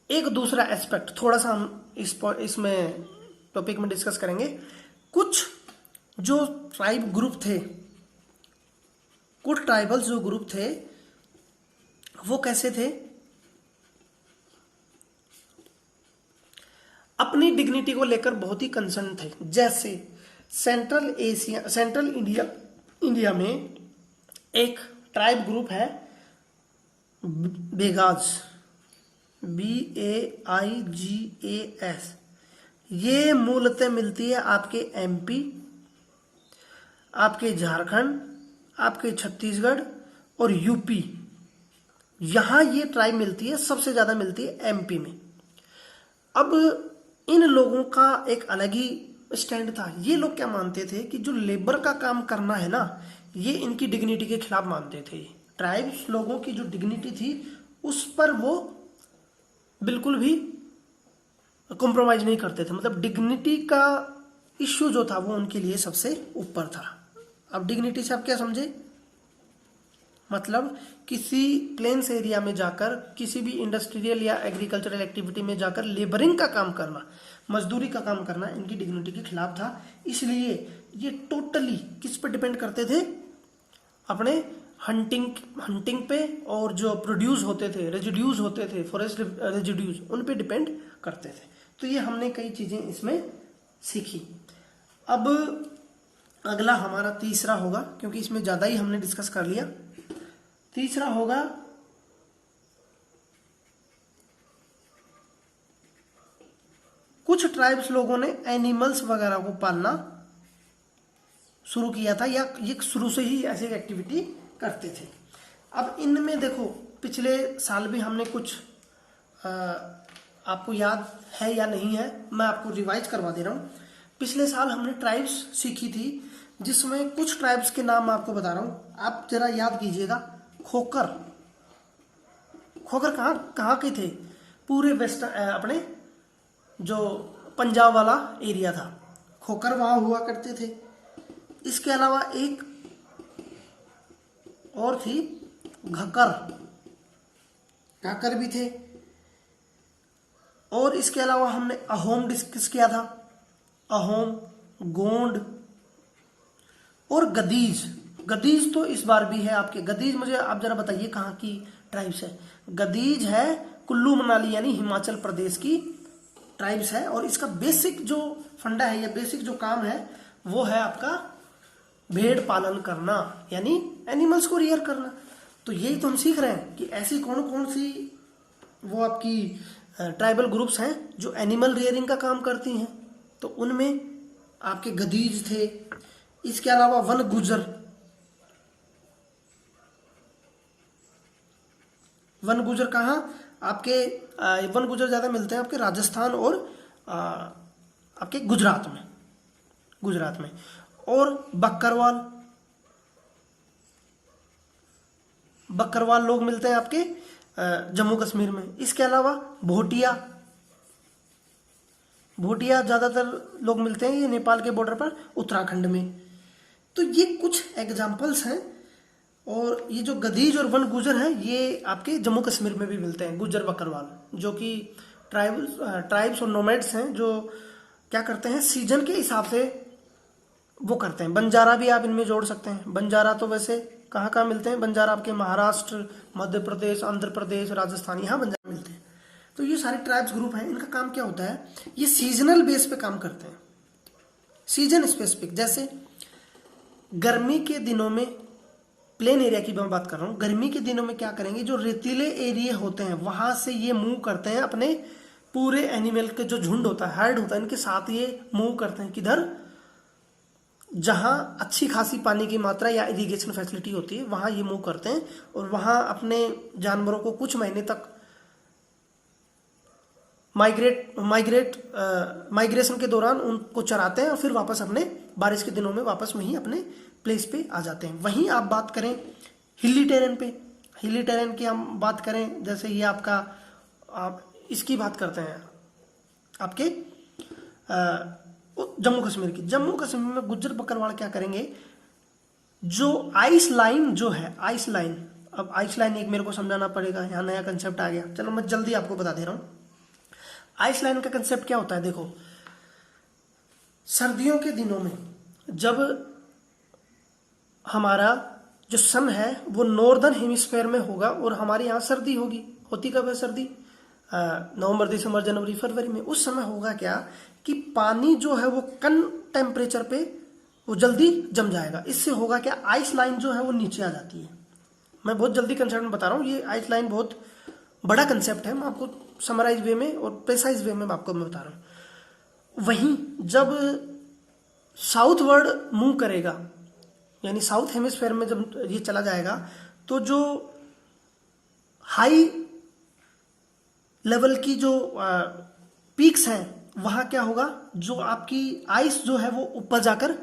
एक दूसरा एस्पेक्ट थोड़ा सा हम इसमें टॉपिक में डिस्कस करेंगे। कुछ जो ट्राइब ग्रुप थे, कुछ ट्राइबल्स जो ग्रुप थे वो कैसे थे? अपनी डिग्निटी को लेकर बहुत ही कंसर्न थे। जैसे सेंट्रल इंडिया में एक ट्राइब ग्रुप है बेगाज, BAIGAS। ये मूलतः मिलती है आपके MP, आपके झारखंड, आपके छत्तीसगढ़ और यूपी। यहां ये ट्राइब मिलती है, सबसे ज्यादा मिलती है MP में। अब इन लोगों का एक अलग ही स्टैंड था। ये लोग क्या मानते थे कि जो लेबर का काम करना है ना, ये इनकी डिग्निटी के खिलाफ मानते थे। ट्राइब्स लोगों की जो डिग्निटी थी उस पर वो बिल्कुल भी कॉम्प्रोमाइज नहीं करते थे। मतलब डिग्निटी का इश्यू जो था वो उनके लिए सबसे ऊपर था। अब डिग्निटी से आप क्या समझे? मतलब किसी प्लेन्स एरिया में जाकर, किसी भी इंडस्ट्रियल या एग्रीकल्चरल एक्टिविटी में जाकर लेबरिंग का काम करना, मजदूरी का काम करना इनकी डिग्निटी के खिलाफ था। इसलिए ये टोटली किस पे डिपेंड करते थे? अपने हंटिंग पे, और जो प्रोड्यूस होते थे, रेजिड्यूज होते थे, फॉरेस्ट रेजिड्यूज, उन पे डिपेंड करते थे। तो ये हमने कई चीजें इसमें सीखी। अब अगला हमारा तीसरा होगा, क्योंकि इसमें ज्यादा ही हमने डिस्कस कर लिया। तीसरा होगा कुछ ट्राइब्स लोगों ने एनिमल्स वगैरह को पालना शुरू किया था, या ये शुरू से ही ऐसी एक्टिविटी करते थे। अब इनमें देखो, पिछले साल भी हमने कुछ आपको याद है या नहीं है, मैं आपको रिवाइज करवा दे रहा हूं। पिछले साल हमने ट्राइब्स सीखी थी, जिसमें कुछ ट्राइब्स के नाम मैं आपको बता रहा हूं, आप जरा याद कीजिएगा। खोकर कहाँ के थे? पूरे वेस्टर्न, अपने जो पंजाब वाला एरिया था, खोकर वहां हुआ करते थे। इसके अलावा एक और थी घकर भी थे। और इसके अलावा हमने अहोम डिस्कस किया था, अहोम, गोंड, और गदीज। गदीज तो इस बार भी है आपके। गदीज मुझे आप जरा बताइए कहाँ की ट्राइब्स है। गदीज है कुल्लू मनाली यानी हिमाचल प्रदेश की ट्राइब्स है। और इसका बेसिक जो फंडा है या बेसिक जो काम है वो है आपका भेड़ पालन करना यानी एनिमल्स को रियर करना। तो यही तो हम सीख रहे हैं कि ऐसी कौन कौन सी वो आपकी ट्राइबल ग्रुप्स हैं जो एनिमल रियरिंग का काम करती हैं। तो उनमें आपके गदीज थे। इसके अलावा वन गुजर। वन गुजर कहाँ आपके वन गुजर ज्यादा मिलते हैं आपके राजस्थान और आपके गुजरात में। और बकरवाल लोग मिलते हैं आपके जम्मू कश्मीर में। इसके अलावा भोटिया ज्यादातर लोग मिलते हैं ये नेपाल के बॉर्डर पर उत्तराखंड में। तो ये कुछ एग्जाम्पल्स हैं। और ये जो गदीज और वन गुजर हैं ये आपके जम्मू कश्मीर में भी मिलते हैं। गुजर बकरवाल जो कि ट्राइब्स और नोमैड्स हैं जो क्या करते हैं सीजन के हिसाब से वो करते हैं। बंजारा भी आप इनमें जोड़ सकते हैं। बंजारा तो वैसे कहाँ कहाँ मिलते हैं, बंजारा आपके महाराष्ट्र, मध्य प्रदेश, आंध्र प्रदेश, राजस्थान, यहाँ बंजारा मिलते हैं। तो ये सारे ट्राइब्स ग्रुप हैं। इनका काम क्या होता है, ये सीजनल बेस पे काम करते हैं, सीजन स्पेसिफिक। जैसे गर्मी के दिनों में, प्लेन एरिया की मैं बात कर रहा हूँ, गर्मी के दिनों में क्या करेंगे, जो रेतीले एरिया होते हैं वहां से ये मूव करते हैं अपने पूरे एनिमल के जो झुंड होता है, हर्ड होता है, इनके साथ ये मूव करते हैं किधर, जहां अच्छी खासी पानी की मात्रा या इरिगेशन फैसिलिटी होती है वहां ये मूव करते हैं। और वहां अपने जानवरों को कुछ महीने तक माइग्रेशन के दौरान उनको चराते हैं और फिर वापस अपने बारिश के दिनों में वापस वहीं अपने प्लेस पे आ जाते हैं। वहीं आप बात करें हिली टेरेन पे, हिली टेरेन की हम बात करें, जैसे ये आपका आप इसकी बात करते हैं आपके जम्मू कश्मीर की। जम्मू कश्मीर में गुज्जर बकरवाल क्या करेंगे, जो आइस लाइन जो है, आइस लाइन, अब आइस लाइन एक मेरे को समझाना पड़ेगा, यहाँ नया कंसेप्ट आ गया, चलो मैं जल्दी आपको बता दे रहा हूँ। आइस लाइन का कंसेप्ट क्या होता है, देखो सर्दियों के दिनों में जब हमारा जो सन है वो नॉर्दर्न हेमिस्फेयर में होगा और हमारे यहाँ सर्दी होगी, होती कब है सर्दी, नवंबर दिसंबर जनवरी फरवरी में। उस समय होगा क्या कि पानी जो है वो कम टेम्परेचर पे वो जल्दी जम जाएगा। इससे होगा क्या, आइस लाइन जो है वो नीचे आ जाती है। मैं बहुत जल्दी कंसेप्ट में बता रहा हूँ, ये आइस लाइन बहुत बड़ा कंसेप्ट है, मैं आपको समराइज वे में और प्रेसाइज वे में आपको मैं बता रहा हूँ। वहीं जब साउथवर्ड मूव करेगा, यानी साउथ हेमिस्फेयर में जब ये चला जाएगा, तो जो हाई लेवल की जो पीक्स हैं वहां क्या होगा, जो आपकी आइस जो है वो ऊपर जाकर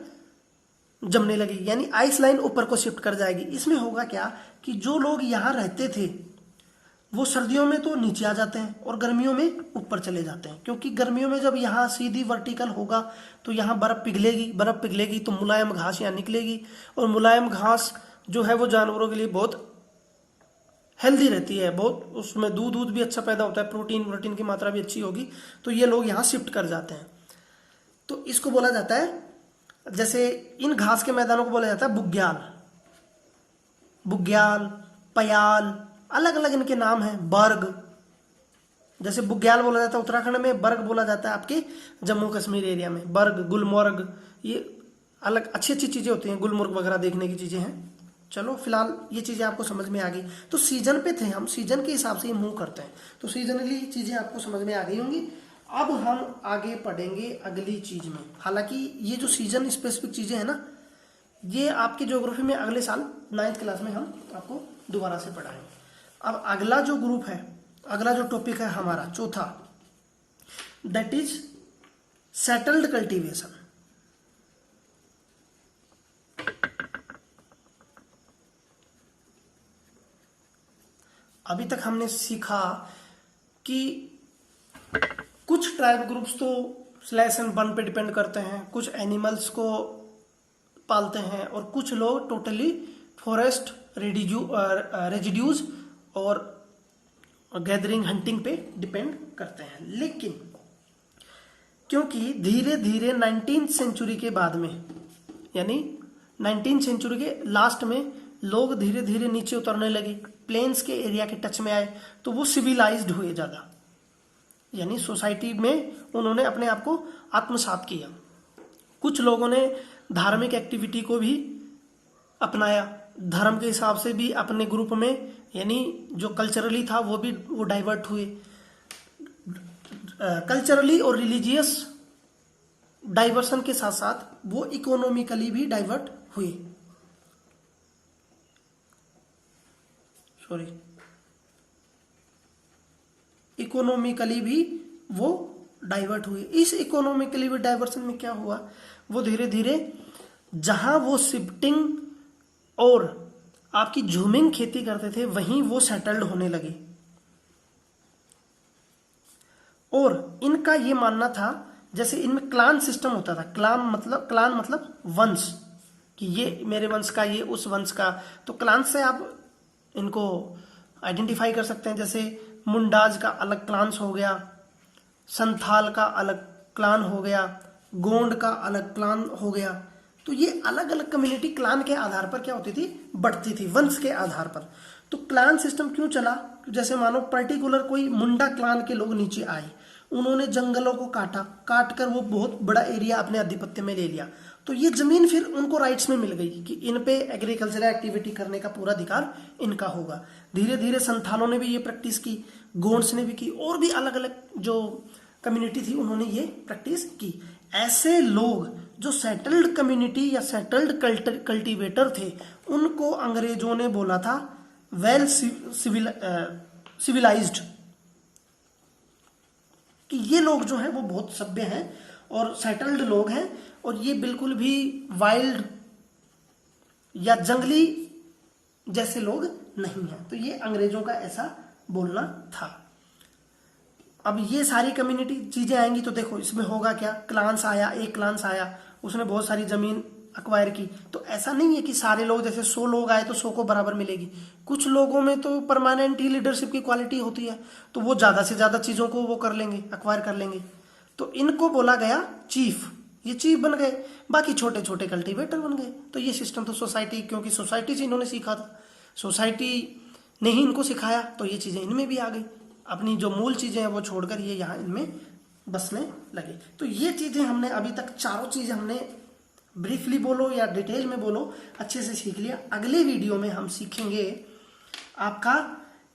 जमने लगेगी, यानी आइस लाइन ऊपर को शिफ्ट कर जाएगी। इसमें होगा क्या कि जो लोग यहाँ रहते थे वो सर्दियों में तो नीचे आ जाते हैं और गर्मियों में ऊपर चले जाते हैं, क्योंकि गर्मियों में जब यहाँ सीधी वर्टिकल होगा तो यहाँ बर्फ पिघलेगी तो मुलायम घास यहाँ निकलेगी, और मुलायम घास जो है वो जानवरों के लिए बहुत हेल्दी रहती है, बहुत उसमें दूध भी अच्छा पैदा होता है, प्रोटीन की मात्रा भी अच्छी होगी, तो ये लोग यहाँ शिफ्ट कर जाते हैं। तो इसको बोला जाता है, जैसे इन घास के मैदानों को बोला जाता है बुग्याल, पयाल, अलग अलग इनके नाम हैं। बर्ग, जैसे बुग्याल बोला जाता है उत्तराखंड में, बर्ग बोला जाता है आपके जम्मू कश्मीर एरिया में। बर्ग, गुलमर्ग, ये अलग अच्छी चीजें होती हैं, गुलमर्ग वगैरह देखने की चीजें हैं। चलो फिलहाल ये चीजें आपको समझ में आ गई। तो सीजन पे थे हम, सीजन के हिसाब से ही मूव करते हैं, तो सीजनली चीजें आपको समझ में आ गई होंगी। अब हम आगे पढ़ेंगे अगली चीज में। हालांकि ये जो सीजन स्पेसिफिक चीजें हैं ना, ये आपकी ज्योग्राफी में अगले साल 9th क्लास में हम आपको दोबारा से पढ़ाएंगे। अब अगला जो ग्रुप है, अगला जो टॉपिक है हमारा चौथा, दैट इज सेटल्ड कल्टीवेशन। अभी तक हमने सीखा कि कुछ ट्राइब ग्रुप्स तो स्लैश एंड बर्न पे डिपेंड करते हैं, कुछ एनिमल्स को पालते हैं, और कुछ लोग टोटली फॉरेस्ट रेजिड्यूज और गैदरिंग हंटिंग पे डिपेंड करते हैं। लेकिन क्योंकि धीरे धीरे 19th सेंचुरी के बाद में, यानी 19 सेंचुरी के लास्ट में लोग धीरे धीरे नीचे उतरने लगे, प्लेन्स के एरिया के टच में आए, तो वो सिविलाइज्ड हुए ज़्यादा, यानी सोसाइटी में उन्होंने अपने आप को आत्मसात किया। कुछ लोगों ने धार्मिक एक्टिविटी को भी अपनाया, धर्म के हिसाब से भी अपने ग्रुप में, यानी जो कल्चरली था वो डाइवर्ट हुए। कल्चरली और रिलीजियस डाइवर्सन के साथ साथ वो इकोनॉमिकली भी डाइवर्ट हुए। इकोनॉमिकली भी वो डाइवर्ट हुए। इस इकोनॉमिकली भी डाइवर्सन में क्या हुआ, वो धीरे धीरे जहां वो शिफ्टिंग और आपकी झूमिंग खेती करते थे वहीं वो सेटल्ड होने लगे। और इनका ये मानना था, जैसे इनमें क्लान सिस्टम होता था, क्लान मतलब वंश, कि ये मेरे वंश का, ये उस वंश का, तो क्लान से आप इनको आइडेंटिफाई कर सकते हैं। जैसे मुंडाज का अलग क्लान्स हो गया, संथाल का अलग क्लान हो गया, गोंड का अलग क्लान हो गया। तो ये अलग अलग कम्युनिटी क्लान के आधार पर क्या होती थी, बढ़ती थी, वंश के आधार पर। तो क्लान सिस्टम क्यों चला, जैसे मानो पर्टिकुलर कोई मुंडा क्लान के लोग नीचे आए, उन्होंने जंगलों को काट कर वो बहुत बड़ा एरिया अपने आधिपत्य में ले लिया, तो ये जमीन फिर उनको राइट्स में मिल गई कि इन पे एग्रीकल्चरल एक्टिविटी करने का पूरा अधिकार इनका होगा। धीरे धीरे संथालों ने भी ये प्रैक्टिस की, गोंड्स ने भी की, और भी अलग अलग जो कम्युनिटी थी उन्होंने ये प्रैक्टिस की। ऐसे लोग जो सेटल्ड कम्युनिटी या सेटल्ड कल्टीवेटर थे, उनको अंग्रेजों ने बोला था वेल सिविलाइज्ड, कि ये लोग जो हैं वो बहुत सभ्य हैं और सेटल्ड लोग हैं, और ये बिल्कुल भी वाइल्ड या जंगली जैसे लोग नहीं हैं। तो ये अंग्रेजों का ऐसा बोलना था। अब ये सारी कम्युनिटी चीजें आएंगी तो देखो इसमें होगा क्या, क्लान्स आया, एक क्लान्स आया, उसने बहुत सारी जमीन अक्वायर की। तो ऐसा नहीं है कि सारे लोग, जैसे 100 लोग आए तो 100 को बराबर मिलेगी। कुछ लोगों में तो परमानेंट ही लीडरशिप की क्वालिटी होती है, तो वो ज्यादा से ज्यादा चीजों को वो कर लेंगे, अक्वायर कर लेंगे। तो इनको बोला गया चीफ, ये चीफ बन गए, बाकी छोटे छोटे कल्टीवेटर बन गए। तो ये सिस्टम तो सोसाइटी, क्योंकि सोसाइटी से इन्होंने सीखा था, सोसाइटी ने ही इनको सिखाया, तो ये चीजें इनमें भी आ गई। अपनी जो मूल चीजें हैं वो छोड़कर ये यहाँ इनमें बसने लगे। तो ये चीजें हमने अभी तक, चारों चीजें हमने ब्रीफली बोलो या डिटेल में बोलो, अच्छे से सीख लिया। अगले वीडियो में हम सीखेंगे आपका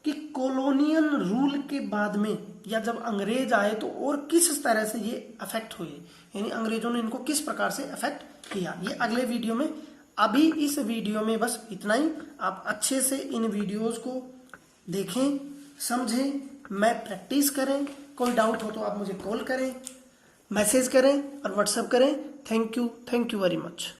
कि कॉलोनियल रूल के बाद में या जब अंग्रेज आए तो और किस तरह से ये अफेक्ट हुए, यानी अंग्रेजों ने इनको किस प्रकार से अफेक्ट किया, ये अगले वीडियो में। अभी इस वीडियो में बस इतना ही। आप अच्छे से इन वीडियोस को देखें, समझें, मैं प्रैक्टिस करें। कोई डाउट हो तो आप मुझे कॉल करें, मैसेज करें और व्हाट्सएप करें। Thank you very much.